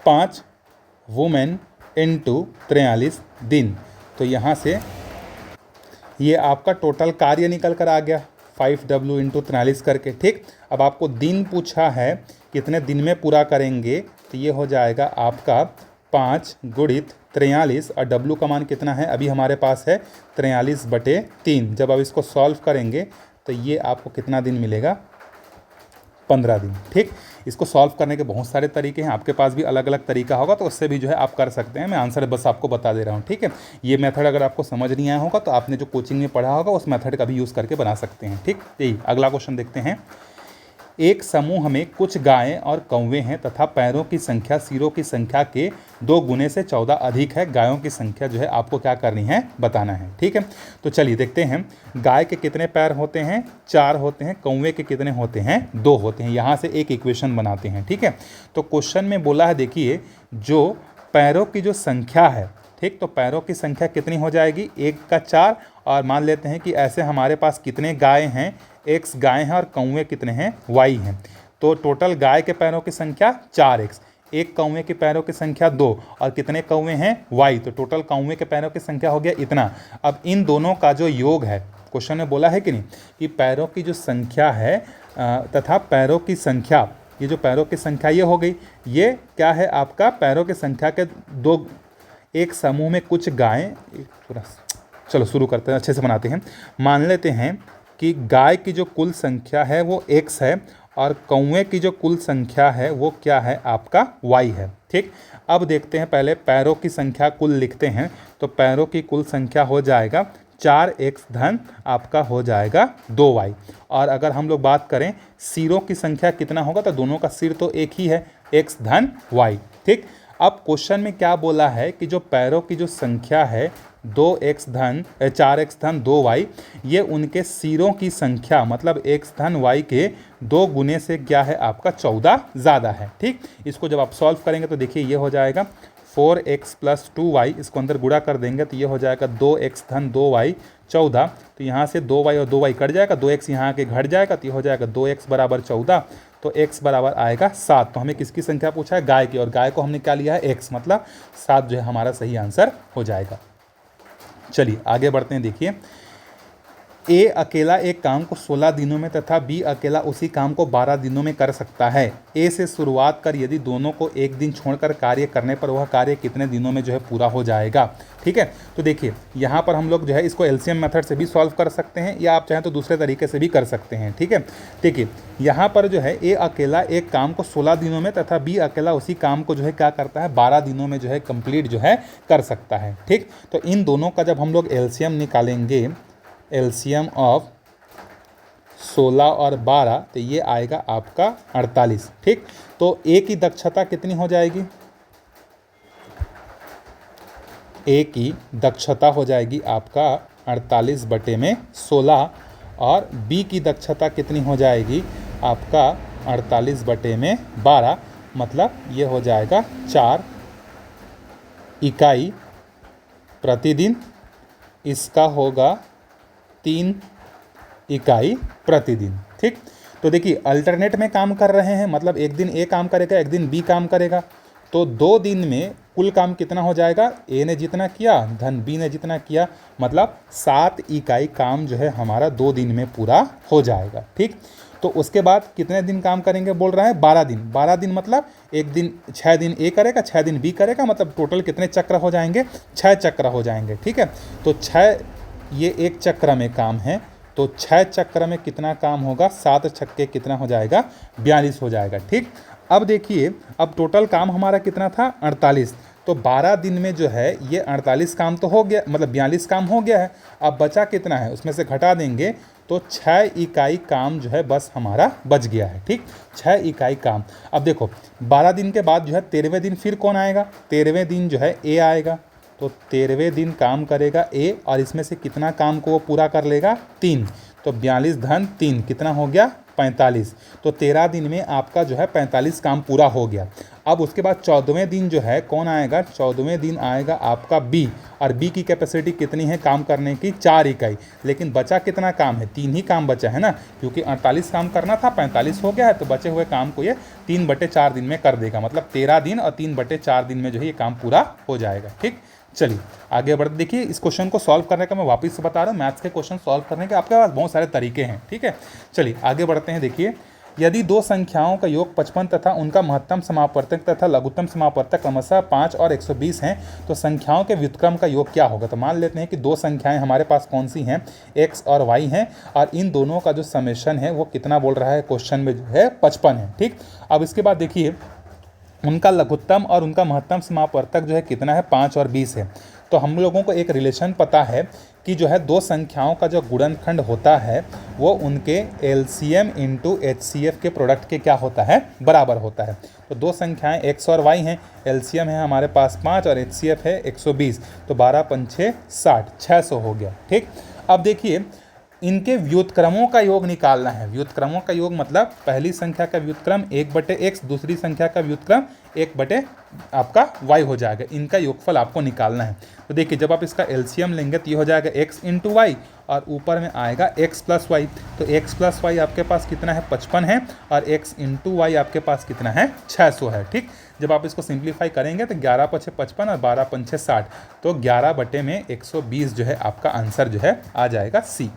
5 वुमेन इंटू 43 दिन। तो यहाँ से ये आपका टोटल कार्य निकल कर आ गया 5W × 43 करके। ठीक, अब आपको दिन पूछा है कितने दिन में पूरा करेंगे, तो ये हो जाएगा आपका 5 × 43 और W का मान कितना है, अभी हमारे पास है 43/3। जब आप इसको सॉल्व करेंगे तो ये आपको कितना दिन मिलेगा, 15 दिन। ठीक, इसको सॉल्व करने के बहुत सारे तरीके हैं, आपके पास भी अलग अलग तरीका होगा, तो उससे भी जो है आप कर सकते हैं। मैं आंसर बस आपको बता दे रहा हूँ। ठीक है, ये मेथड अगर आपको समझ नहीं आया होगा तो आपने जो कोचिंग में पढ़ा होगा उस मेथड का भी यूज़ करके बना सकते हैं। ठीक, यही अगला क्वेश्चन देखते हैं। एक समूह में कुछ गायें और कौवे हैं तथा पैरों की संख्या सिरों की संख्या के 2 गुने से 14 अधिक है। गायों की संख्या जो है आपको क्या करनी है, बताना है। ठीक है, तो चलिए देखते हैं गाय के कितने पैर होते हैं, 4 होते हैं। कौवे के कितने होते हैं, 2 होते हैं। यहाँ से एक इक्वेशन बनाते हैं। ठीक है, तो क्वेश्चन में बोला है, देखिए जो पैरों की जो संख्या है, ठीक, तो पैरों की संख्या कितनी हो जाएगी, 1 का 4। और मान लेते हैं कि ऐसे हमारे पास कितने गाय हैं, X गाय हैं और कौवे कितने हैं, Y हैं। तो टोटल गाय के पैरों की संख्या 4X, एक कौवे के पैरों की संख्या 2, और कितने कौवे हैं, Y। तो टोटल कौवे के पैरों की संख्या हो गया इतना। अब इन दोनों का जो योग है, क्वेश्चन में बोला है कि नहीं कि पैरों की जो संख्या है तथा पैरों की संख्या, ये जो पैरों की संख्या ये हो गई, ये क्या है आपका पैरों की संख्या के 2, एक समूह में कुछ गायें, चलो शुरू करते हैं, अच्छे से बनाते हैं। मान लेते हैं कि गाय की जो कुल संख्या है वो X है और कौवे की जो कुल संख्या है वो क्या है, आपका Y है। ठीक, अब देखते हैं, पहले पैरों की संख्या कुल लिखते हैं। तो पैरों की कुल संख्या हो जाएगा 4X धन आपका हो जाएगा 2Y। और अगर हम लोग बात करें सिरों की संख्या कितना होगा, तो दोनों का सिर तो एक ही है, X धन Y। ठीक, अब क्वेश्चन में क्या बोला है कि जो पैरों की जो संख्या है 4x धन 2y, ये उनके सिरों की संख्या मतलब x धन y के 2 गुने से क्या है आपका 14 ज़्यादा है। ठीक, इसको जब आप सॉल्व करेंगे तो देखिए ये हो जाएगा 4x + 2y, इसको अंदर गुणा कर देंगे तो ये हो जाएगा 2x धन 2y 14। तो यहाँ से 2y और 2y कट जाएगा, 2x यहाँ आके घट जाएगा, तो ये हो जाएगा 2x बराबर 14। तो x बराबर आएगा 7। तो हमें किसकी संख्या पूछा है, गाय की, और गाय को हमने क्या लिया है, x, मतलब 7 जो है हमारा सही आंसर हो जाएगा। चलिए आगे बढ़ते हैं। देखिए A अकेला एक काम को 16 दिनों में तथा B अकेला उसी काम को 12 दिनों में कर सकता है। A से शुरुआत कर यदि दोनों को एक दिन छोड़कर कार्य करने पर वह कार्य कितने दिनों में जो है पूरा हो जाएगा। ठीक है, तो देखिए यहाँ पर हम लोग जो है इसको एलसीएम मेथड से भी सॉल्व कर सकते हैं, या आप चाहें तो दूसरे तरीके से भी कर सकते हैं। ठीक है, देखिए यहाँ पर जो है A अकेला एक काम को 16 दिनों में तथा B अकेला उसी काम को जो है क्या करता है 12 दिनों में जो है कंप्लीट जो है कर सकता है। ठीक, तो इन दोनों का जब हम लोग एलसीएम निकालेंगे, एलसीएम ऑफ 16 और 12, तो ये आएगा आपका 48। ठीक, तो A की दक्षता कितनी हो जाएगी, A की दक्षता हो जाएगी आपका 48/16, और B की दक्षता कितनी हो जाएगी आपका 48/12, मतलब ये हो जाएगा 4 इकाई प्रतिदिन। इसका होगा 3 इकाई प्रतिदिन। ठीक, तो देखिए अल्टरनेट में काम कर रहे हैं, मतलब एक दिन A काम करेगा, एक दिन B काम करेगा। तो 2 दिन में कुल काम कितना हो जाएगा, ए ने जितना किया धन बी ने जितना किया, मतलब 7 इकाई काम जो है हमारा 2 दिन में पूरा हो जाएगा। ठीक, तो उसके बाद कितने दिन काम करेंगे बोल रहा है, 12 दिन। 12 दिन मतलब एक दिन 6 दिन ए करेगा, 6 दिन बी करेगा, मतलब टोटल कितने चक्र हो जाएंगे, 6 चक्र हो जाएंगे। ठीक है, तो 6 ये एक चक्र में काम है, तो 6 चक्र में कितना काम होगा, 7 छक्के कितना हो जाएगा, 42 हो जाएगा। ठीक, अब देखिए अब टोटल काम हमारा कितना था, 48, तो 12 दिन में जो है ये 48 काम तो हो गया, मतलब 42 काम हो गया है। अब बचा कितना है, उसमें से घटा देंगे तो 6 इकाई काम जो है बस हमारा बच गया है। ठीक, 6 इकाई काम। अब देखो 12 दिन के बाद जो है 13वें दिन फिर कौन आएगा, 13वें दिन जो है ए आएगा, तो 13वें दिन काम करेगा ए, और इसमें से कितना काम को वो पूरा कर लेगा, 3, तो 42 धन 3 कितना हो गया, 45, तो 13 दिन में आपका जो है 45 काम पूरा हो गया। अब उसके बाद 14वें दिन जो है कौन आएगा, 14वें दिन आएगा आपका बी, और बी की कैपेसिटी कितनी है काम करने की, 4 इकाई, लेकिन बचा कितना काम है, 3 ही काम बचा है ना, क्योंकि 48 काम करना था, 45 हो गया है, तो बचे हुए काम को ये 3/4 दिन में कर देगा, मतलब 13 दिन और 3/4 दिन में जो है ये काम पूरा हो जाएगा। ठीक, चलिए आगे बढ़ते। देखिए इस क्वेश्चन को सॉल्व करने का मैं वापस से बता रहा हूँ, मैथ्स के क्वेश्चन सॉल्व करने के आपके पास बहुत सारे तरीके हैं। ठीक है, चलिए आगे बढ़ते हैं। देखिए यदि दो संख्याओं का योग 55 तथा उनका महत्तम समापवर्तक तथा लघुत्तम समापवर्तक क्रमशः 5 और 120 हैं, तो संख्याओं के व्युत्क्रम का योग क्या होगा। तो मान लेते हैं कि दो संख्याएं हमारे पास कौन सी हैं, x और y हैं, और इन दोनों का जो समेशन है वो कितना बोल रहा है, क्वेश्चन में जो है 55 है। ठीक, अब इसके बाद देखिए उनका लघुत्तम और उनका महत्तम समापवर्तक जो है कितना है, 5 और 20 है। तो हम लोगों को एक रिलेशन पता है कि जो है दो संख्याओं का जो गुणनखंड होता है वो उनके LCM इंटू HCF के प्रोडक्ट के क्या होता है, बराबर होता है। तो दो संख्याएं x और y हैं, LCM है हमारे पास 5 और HCF है 120, तो 12 पंचे 60, 600 हो गया। ठीक, अब देखिए इनके व्युत्क्रमों का योग निकालना है। व्युत्क्रमों का योग मतलब पहली संख्या का व्युत्क्रम 1/x, दूसरी संख्या का व्युत्क्रम 1/ आपका y हो जाएगा। इनका योगफल आपको निकालना है। तो देखिए जब आप इसका LCM लेंगे तो ये हो जाएगा x इंटू वाई, और ऊपर में आएगा x प्लस वाई। तो x प्लस वाई आपके पास कितना है, 55 है, और x इंटू वाई आपके पास कितना है, 600 है। ठीक, जब आप इसको सिंप्लीफाई करेंगे तो 11 पछे 55 और 12 पंचे 60, तो 11/120 जो है आपका आंसर जो है आ जाएगा सी।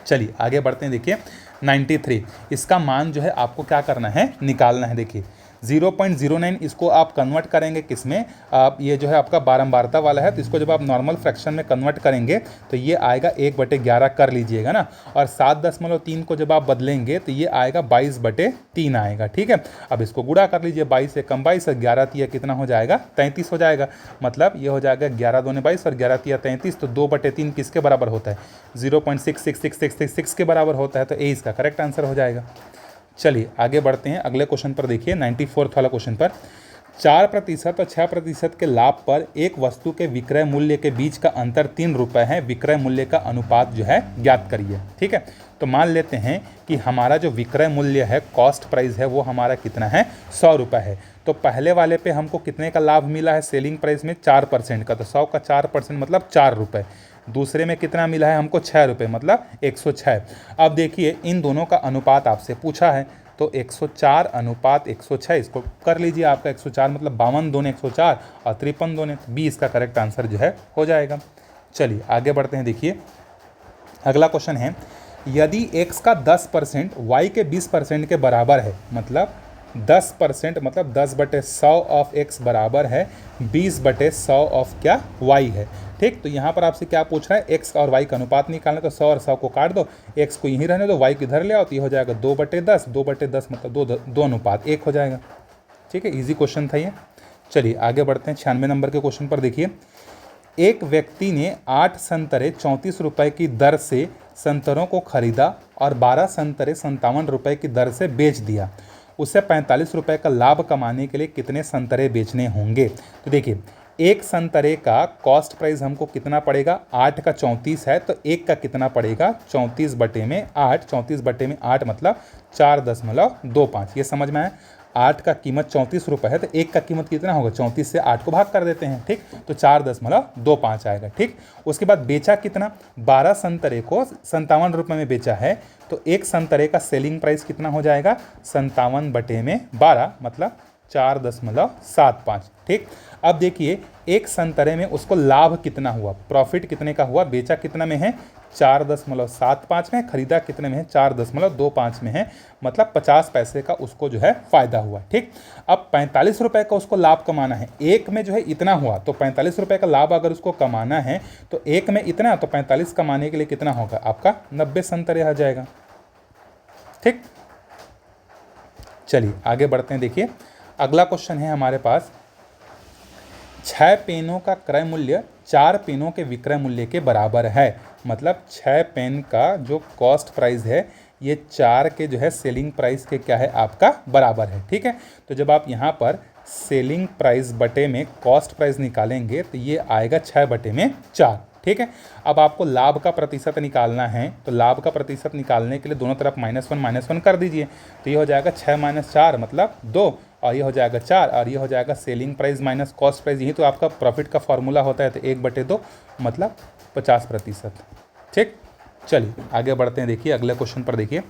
चलिए आगे बढ़ते हैं। देखिए 93, इसका मान जो है आपको क्या करना है, निकालना है। देखिए 0.09 इसको आप कन्वर्ट करेंगे किस में, आप ये जो है आपका बारंबारता वाला है, तो इसको जब आप नॉर्मल फ्रैक्शन में कन्वर्ट करेंगे तो ये आएगा 1/11 कर लीजिएगा ना, और 7.3 को जब आप बदलेंगे तो ये आएगा 22/3 आएगा। ठीक है, अब इसको गुणा कर लीजिए, 22 से कम 22 और 11 तिया कितना हो जाएगा, 33 हो जाएगा। मतलब ये हो जाएगा 11 दूने 22 और 11 तिया 33, तो 2/3 किसके बराबर होता है, 0.66666 के बराबर होता है, तो ए इसका करेक्ट आंसर हो जाएगा। चलिए आगे बढ़ते हैं अगले क्वेश्चन पर। देखिए 94 वाला क्वेश्चन पर 4% और 6% के लाभ पर एक वस्तु के विक्रय मूल्य के बीच का अंतर 3 रुपये है, विक्रय मूल्य का अनुपात जो है ज्ञात करिए। ठीक है, तो मान लेते हैं कि हमारा जो विक्रय मूल्य है, कॉस्ट प्राइस है, वो हमारा कितना है, 100 रुपये है। तो पहले वाले पे हमको कितने का लाभ मिला है, सेलिंग प्राइस में 4% का, तो 100 का 4% मतलब 4 रुपये। दूसरे में कितना मिला है हमको, 6 रुपये, मतलब 106। अब देखिए इन दोनों का अनुपात आपसे पूछा है, तो 104 अनुपात 106, इसको कर लीजिए। आपका 104 मतलब 52 दूने 104 और 53 दूने 20 का करेक्ट आंसर जो है हो जाएगा। चलिए आगे बढ़ते हैं। देखिए अगला क्वेश्चन है, यदि x का 10% y के 20% के बराबर है, मतलब 10% मतलब 10/100 ऑफ x बराबर है 20/100 ऑफ क्या, y है। ठीक, तो यहाँ पर आपसे क्या पूछ रहा है, x और y का अनुपात निकालना, तो 100 और 100 को काट दो, x को यहीं रहने दो, y को इधर ले आओ, तो ये हो जाएगा 2/10, 2/10 मतलब 2 अनुपात 1 हो जाएगा। ठीक है, इजी क्वेश्चन था ये। चलिए आगे बढ़ते हैं 96 नंबर के क्वेश्चन पर। देखिए एक व्यक्ति ने 8 संतरे 34 रुपये की दर से संतरों को खरीदा और 12 संतरे 57 रुपये की दर से बेच दिया। उसे 45 रुपये का लाभ कमाने के लिए कितने संतरे बेचने होंगे। तो देखिए एक संतरे का कॉस्ट प्राइस हमको कितना पड़ेगा, 8 का 34 है, तो एक का कितना पड़ेगा, 34/8, 34/8 मतलब 4.25। ये समझ में आया। 8 का कीमत 34 रुपये है, तो एक का कीमत कितना होगा, 34 से 8 को भाग कर देते हैं। ठीक, तो 4.25 आएगा। ठीक, उसके बाद बेचा कितना, 12 संतरे को 57 रुपये में बेचा है, तो एक संतरे का सेलिंग प्राइस कितना हो जाएगा, 57/12 मतलब 4.75। ठीक, अब देखिए एक संतरे में उसको लाभ कितना हुआ, प्रॉफिट कितने का हुआ, बेचा कितना में है 4.75 में, खरीदा कितने में है 4.25 में है, मतलब 50 पैसे का उसको जो है फायदा हुआ। ठीक, अब 45 रुपए का उसको लाभ कमाना है, एक में जो है इतना हुआ, तो 45 रुपए का लाभ अगर उसको कमाना है तो एक में इतना, तो 45 कमाने के लिए कितना होगा आपका 90 संतरे आ जाएगा। ठीक, चलिए आगे बढ़ते हैं। देखिए अगला क्वेश्चन है हमारे पास, 6 पेनों का क्रय मूल्य 4 पेनों के विक्रय मूल्य के बराबर है, मतलब 6 पेन का जो कॉस्ट प्राइस है ये 4 के जो है सेलिंग प्राइस के क्या है आपका बराबर है। ठीक है, तो जब आप यहाँ पर सेलिंग प्राइस बटे में कॉस्ट प्राइस निकालेंगे तो ये आएगा 6 बटे में 4। ठीक है, अब आपको लाभ का प्रतिशत निकालना है, तो लाभ का प्रतिशत निकालने के लिए दोनों तरफ -1 कर दीजिए, तो ये हो जाएगा 6 - 4 मतलब 2, और ये हो जाएगा 4, और ये हो जाएगा selling price minus cost price, यही तो आपका प्रॉफिट का फॉर्मूला होता है, तो 1/2 मतलब 50%। ठीक, चलिए आगे बढ़ते हैं। देखिए अगले क्वेश्चन पर देखिए,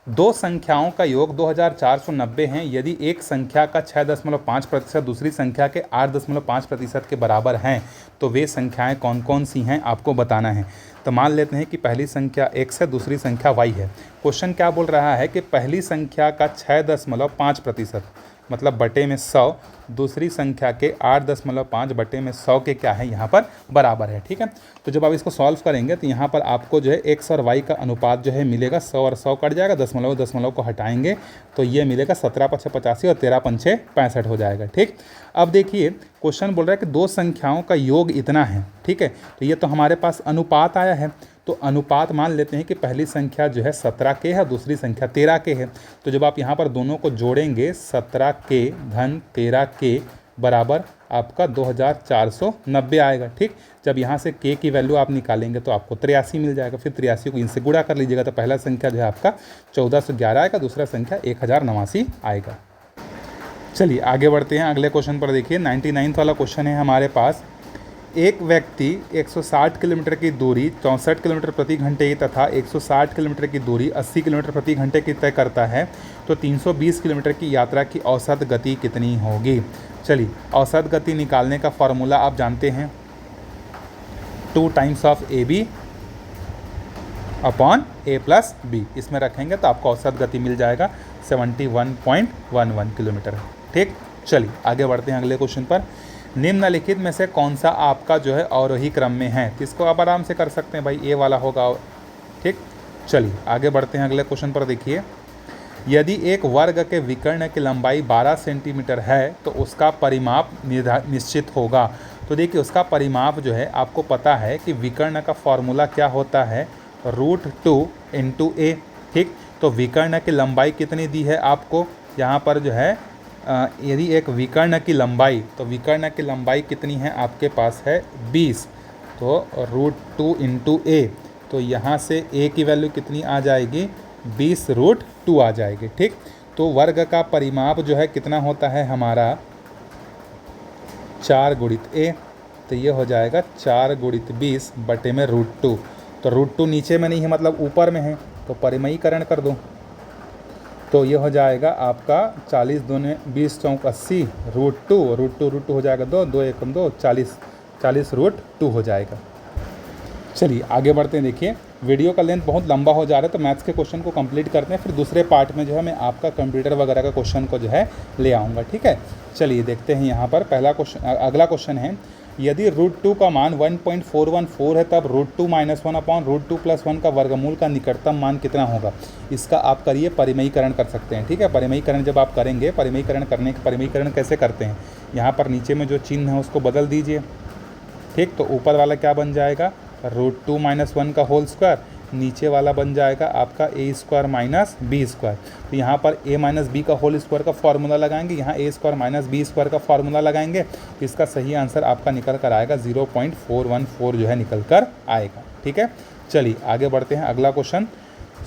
दो संख्याओं का योग 2490 हैं, यदि एक संख्या का 6.5% दूसरी संख्या के 8.5% के बराबर हैं तो वे संख्याएं कौन कौन सी हैं आपको बताना है। तो मान लेते हैं कि पहली संख्या x है, दूसरी संख्या y है। क्वेश्चन क्या बोल रहा है कि पहली संख्या का 6.5% मतलब बटे में 100, दूसरी संख्या के 8.5 बटे में 100 के क्या है यहाँ पर बराबर है। ठीक है, तो जब आप इसको सॉल्व करेंगे तो यहाँ पर आपको जो है x और y का अनुपात जो है मिलेगा, 100 और 100 कट जाएगा, दशमलव को हटाएंगे तो ये मिलेगा 17×5 = 85 और 13×5 = 65 हो जाएगा। ठीक, अब देखिए क्वेश्चन बोल रहा है कि दो संख्याओं का योग इतना है। ठीक है, तो ये तो हमारे पास अनुपात आया है, तो अनुपात मान लेते हैं कि पहली संख्या जो है 17 के है, दूसरी संख्या 13 के है, तो जब आप यहाँ पर दोनों को जोड़ेंगे 17 के धन 13 के बराबर आपका 2490 आएगा। ठीक, जब यहाँ से k की वैल्यू आप निकालेंगे तो आपको 83 मिल जाएगा, फिर 83 को इनसे गुणा कर लीजिएगा तो पहला संख्या जो है आपका 1411 आएगा, दूसरा संख्या 1089 आएगा। चलिए आगे बढ़ते हैं अगले क्वेश्चन पर। देखिए 99वां वाला क्वेश्चन है हमारे पास, एक व्यक्ति 160 किलोमीटर की दूरी 64 किलोमीटर प्रति घंटे तथा 160 किलोमीटर की दूरी 80 किलोमीटर प्रति घंटे की तय करता है, तो 320 किलोमीटर की यात्रा की औसत गति कितनी होगी। चलिए औसत गति निकालने का फॉर्मूला आप जानते हैं, 2 times of AB upon A + B, इसमें रखेंगे तो आपको औसत गति मिल जाएगा 71.11 किलोमीटर। ठीक, चलिए आगे बढ़ते हैं अगले क्वेश्चन पर, निम्नलिखित में से कौन सा आपका जो है अवरोही क्रम में है, तो इसको आप आराम से कर सकते हैं भाई, ए वाला होगा। ठीक, चलिए आगे बढ़ते हैं अगले क्वेश्चन पर। देखिए यदि एक वर्ग के विकर्ण की लंबाई 12 सेंटीमीटर है तो उसका परिमाप निश्चित होगा। तो देखिए उसका परिमाप जो है आपको पता है कि विकर्ण का फॉर्मूला क्या होता है, √2 × a। ठीक, तो विकर्ण की लंबाई कितनी दी है आपको यहाँ पर जो है, यदि एक विकर्ण की लंबाई, तो विकर्ण की लंबाई कितनी है आपके पास है 20, तो √2 × a, तो यहाँ से a की वैल्यू कितनी आ जाएगी 20√2 आ जाएगी। ठीक, तो वर्ग का परिमाप जो है कितना होता है हमारा 4 × a, तो ये हो जाएगा 4 × 20 बटे में √2, तो √2 नीचे में नहीं है मतलब ऊपर में है, तो परिमयीकरण कर दो, तो ये हो जाएगा आपका 40 दूने 20 चौक 80 √2 हो जाएगा 2 2 1 2 40 √2 हो जाएगा। चलिए आगे बढ़ते हैं। देखिए वीडियो का लेंथ बहुत लंबा हो जा रहा है, तो मैथ्स के क्वेश्चन को कंप्लीट करते हैं, फिर दूसरे पार्ट में जो है मैं आपका कंप्यूटर वगैरह का क्वेश्चन को जो है ले आऊँगा। ठीक है, चलिए देखते हैं यहाँ पर पहला क्वेश्चन। अगला क्वेश्चन है, यदि √2 का मान 1.414 है तब √2 - 1 अपॉन √2 + 1 का वर्गमूल का निकटतम मान कितना होगा। इसका आप करिए परिमयीकरण कर सकते हैं। ठीक है, परिमयीकरण जब आप करेंगे, परिमयीकरण कैसे करते हैं, यहाँ पर नीचे में जो चिन्ह है उसको बदल दीजिए। ठीक, तो ऊपर वाला क्या बन जाएगा √2 - 1 का होल स्क्वायर, नीचे वाला बन जाएगा आपका a² - b²। तो यहाँ पर a - b का होल स्क्वायर का फॉर्मूला लगाएंगे, यहाँ a² - b² का फॉर्मूला लगाएंगे, तो इसका सही आंसर आपका निकल कर आएगा 0.414 जो है निकल कर आएगा। ठीक है, चलिए आगे बढ़ते हैं। अगला क्वेश्चन,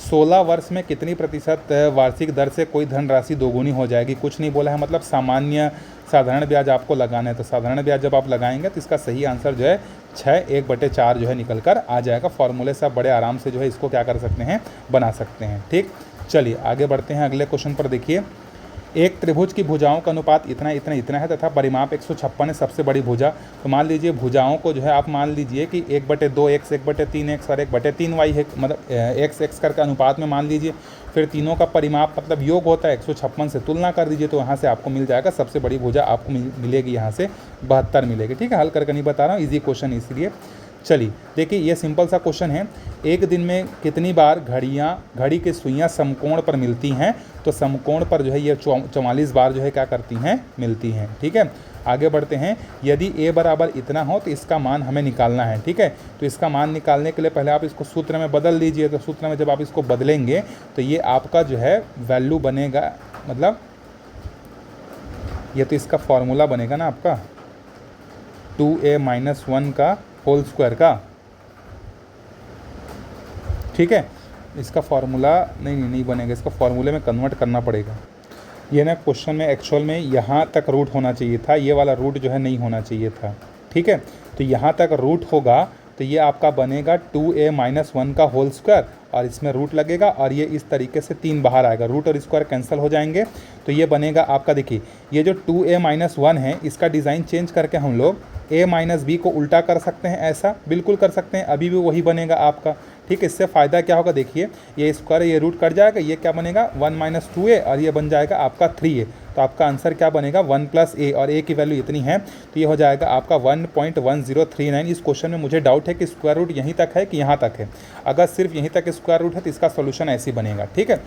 16 वर्ष में कितनी प्रतिशत वार्षिक दर से कोई धनराशि दोगुनी हो जाएगी। कुछ नहीं बोला है, मतलब साधारण ब्याज आपको लगाना है, तो साधारण ब्याज जब आप लगाएंगे तो इसका सही आंसर जो है 6/1/4 जो है निकल कर आ जाएगा। फॉर्मूले से आप बड़े आराम से जो है इसको क्या कर सकते हैं, बना सकते हैं। ठीक, चलिए आगे बढ़ते हैं अगले क्वेश्चन पर। देखिए एक त्रिभुज की भुजाओं का अनुपात इतना इतना इतना है तथा परिमाप 156 है सबसे बड़ी भुजा। तो मान लीजिए भुजाओं को जो है आप मान लीजिए कि 1/2x 1/3x और 1/3y है, मतलब x करके अनुपात में मान लीजिए। फिर तीनों का परिमाप मतलब योग होता है 156 से तुलना कर दीजिए, तो यहाँ से आपको मिल जाएगा सबसे बड़ी भुजा आपको मिलेगी यहाँ से 72 मिलेगी। ठीक है, हल करके नहीं बता रहा हूँ, ईजी क्वेश्चन इसलिए। चलिए देखिए ये सिंपल सा क्वेश्चन है, एक दिन में कितनी बार घड़ी की सुइयां समकोण पर मिलती हैं। तो समकोण पर जो है ये 44 बार जो है क्या करती हैं, मिलती हैं। ठीक है, आगे बढ़ते हैं। यदि a बराबर इतना हो तो इसका मान हमें निकालना है। ठीक है, तो इसका मान निकालने के लिए पहले आप इसको सूत्र में बदल दीजिए। तो सूत्र में जब आप इसको बदलेंगे तो ये आपका जो है वैल्यू बनेगा, मतलब ये तो इसका फॉर्मूला बनेगा ना आपका 2a - 1 का होल स्क्वायर का। ठीक है, इसका फॉर्मूला नहीं बनेगा, इसका फॉर्मूले में कन्वर्ट करना पड़ेगा। ये ना क्वेश्चन में एक्चुअल में यहाँ तक रूट होना चाहिए था, ये वाला रूट जो है नहीं होना चाहिए था। ठीक है, तो यहाँ तक रूट होगा तो ये आपका बनेगा 2a - 1 का होल स्क्वायर और इसमें रूट लगेगा और ये इस तरीके से 3 बाहर आएगा, रूट और स्क्वायर कैंसिल हो जाएंगे। तो ये बनेगा आपका, देखिए ये जो 2a - 1 है इसका डिज़ाइन चेंज करके हम लोग a - b को उल्टा कर सकते हैं, ऐसा बिल्कुल कर सकते हैं, अभी भी वही बनेगा आपका। ठीक है, इससे फ़ायदा क्या होगा, देखिए ये स्क्वायर ये रूट कट जाएगा, ये क्या बनेगा 1 - 2a और ये बन जाएगा आपका 3a। तो आपका आंसर क्या बनेगा 1 + a, और a की वैल्यू इतनी है तो ये हो जाएगा आपका 1.1039। इस क्वेश्चन में मुझे डाउट है कि स्क्वायर रूट यहीं तक है कि यहाँ तक है। अगर सिर्फ यहीं तक स्क्वायर रूट है तो इसका सोल्यूशन ऐसे ही बनेगा। ठीक है,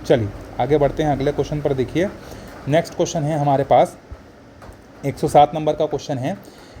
चलिए आगे बढ़ते हैं अगले क्वेश्चन पर। देखिए नेक्स्ट क्वेश्चन है हमारे पास 107 नंबर का क्वेश्चन है।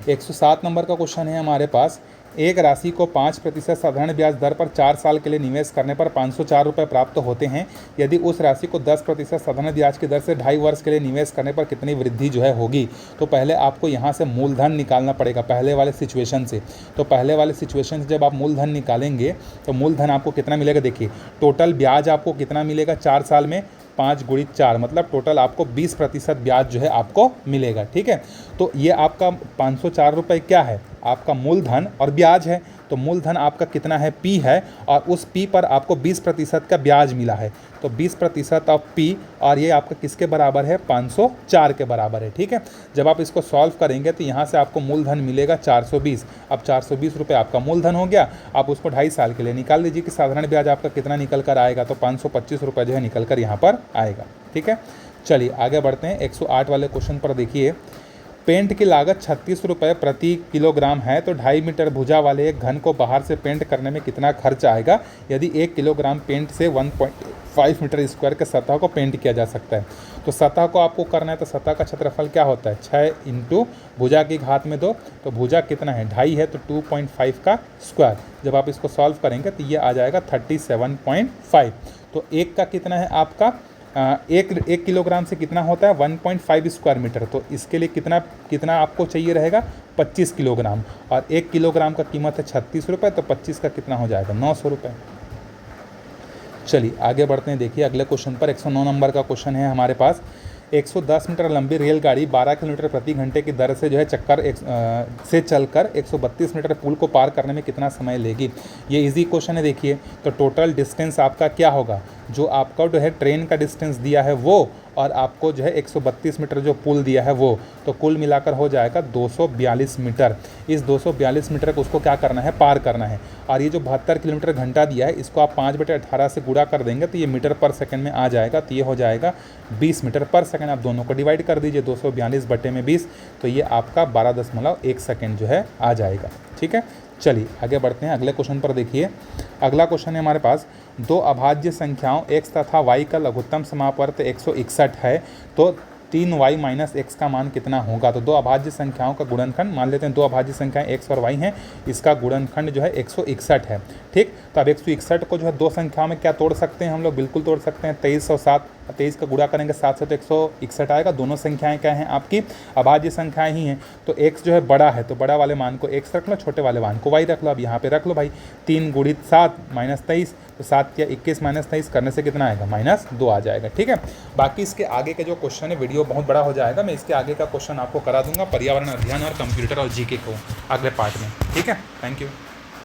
107 नंबर का क्वेश्चन है हमारे पास, एक राशि को 5% साधारण ब्याज दर पर 4 साल के लिए निवेश करने पर 504 रुपये प्राप्त होते हैं। यदि उस राशि को 10% साधारण ब्याज की दर से 2.5 वर्ष के लिए निवेश करने पर कितनी वृद्धि जो है होगी। तो पहले आपको यहाँ से मूलधन निकालना पड़ेगा पहले वाले सिचुएशन से। तो पहले वाले सिचुएशन से जब आप मूलधन निकालेंगे तो मूलधन आपको कितना मिलेगा, देखिए टोटल ब्याज आपको कितना मिलेगा 4 साल में, 5 × 4 मतलब टोटल आपको 20% ब्याज जो है आपको मिलेगा। ठीक है, तो ये आपका 504 रुपये क्या है, आपका मूलधन और ब्याज है। तो मूलधन आपका कितना है, P है, और उस P पर आपको 20% का ब्याज मिला है। तो 20% ऑफ P, और ये आपका किसके बराबर है, 504 के बराबर है। ठीक है, जब आप इसको सॉल्व करेंगे तो यहाँ से आपको मूलधन मिलेगा 420। अब 420 रुपये आपका मूलधन हो गया। आप उसको 2.5 साल के लिए निकाल लीजिए कि साधारण ब्याज आपका कितना निकल कर आएगा। तो 525 रुपये जो है निकल कर यहाँ पर आएगा। ठीक है, चलिए आगे बढ़ते हैं 108 वाले क्वेश्चन पर। देखिए पेंट की लागत 36 रुपये प्रति किलोग्राम है, तो 2.5 मीटर भुजा वाले एक घन को बाहर से पेंट करने में कितना खर्च आएगा यदि 1 किलोग्राम पेंट से 1.5 मीटर स्क्वायर के सतह को पेंट किया जा सकता है। तो सतह को आपको करना है, तो सतह का क्षेत्रफल क्या होता है 6 × भुजा की घात में 2। तो भुजा कितना है 2.5 है, तो 2.5 का स्क्वायर। जब आप इसको सॉल्व करेंगे तो ये आ जाएगा 37.5। तो एक का कितना है आपका, एक किलोग्राम से कितना होता है 1.5 स्क्वायर मीटर। तो इसके लिए कितना आपको चाहिए रहेगा 25 किलोग्राम, और 1 किलोग्राम का कीमत है 36 रुपये, तो 25 का कितना हो जाएगा 900 रुपये। चलिए आगे बढ़ते हैं। देखिए अगले क्वेश्चन पर 109 नंबर का क्वेश्चन है हमारे पास। 110 मीटर लंबी रेलगाड़ी 12 किलोमीटर प्रति घंटे की दर से जो है से चलकर 132 मीटर पुल को पार करने में कितना समय लेगी। ये इजी क्वेश्चन है। देखिए तो टोटल डिस्टेंस आपका क्या होगा, जो आपका जो है ट्रेन का डिस्टेंस दिया है वो, और आपको जो है 132 मीटर जो पुल दिया है वो, तो कुल मिलाकर हो जाएगा 242 मीटर। इस 242 मीटर को उसको क्या करना है, पार करना है। और ये जो 72 किलोमीटर घंटा दिया है इसको आप 5/18 से गुणा कर देंगे तो ये मीटर पर सेकंड में आ जाएगा। तो ये हो जाएगा 20 मीटर पर सेकंड। आप दोनों को डिवाइड कर दीजिए 242/20, तो ये आपका 12.1 सेकेंड जो है आ जाएगा। ठीक है, चलिए आगे बढ़ते हैं अगले क्वेश्चन पर। देखिए अगला क्वेश्चन है हमारे पास, 2 अभाज्य संख्याओं x तथा y का लघुत्तम समापवर्त 161 है, तो 3y - x का मान कितना होगा। तो 2 अभाज्य संख्याओं का गुणनखंड, मान लेते हैं 2 अभाज्य संख्याएं x और y हैं, इसका गुणनखंड जो है 161 है। ठीक, तो अब 161 को जो है 2 संख्याओं में क्या तोड़ सकते हैं हम लोग, बिल्कुल तोड़ सकते हैं। 23 और 7, 23 का गुणा करेंगे 7 से तो 161 आएगा। दोनों संख्याएं क्या हैं आपकी, अभाज्य संख्याएं ही हैं। तो x जो है बड़ा है तो बड़ा वाले मान को x रख लो, छोटे वाले मान को y रख लो। अब यहाँ पे रख लो भाई, 3 × 7 - 23, तो 7 या 21 - 23 करने से कितना आएगा -2 आ जाएगा। ठीक है, बाकी इसके आगे के जो क्वेश्चन है वीडियो बहुत बड़ा हो जाएगा, मैं इसके आगे का क्वेश्चन आपको करा दूंगा पर्यावरण अध्ययन और कंप्यूटर और जीके को अगले पार्ट में। ठीक है, थैंक यू।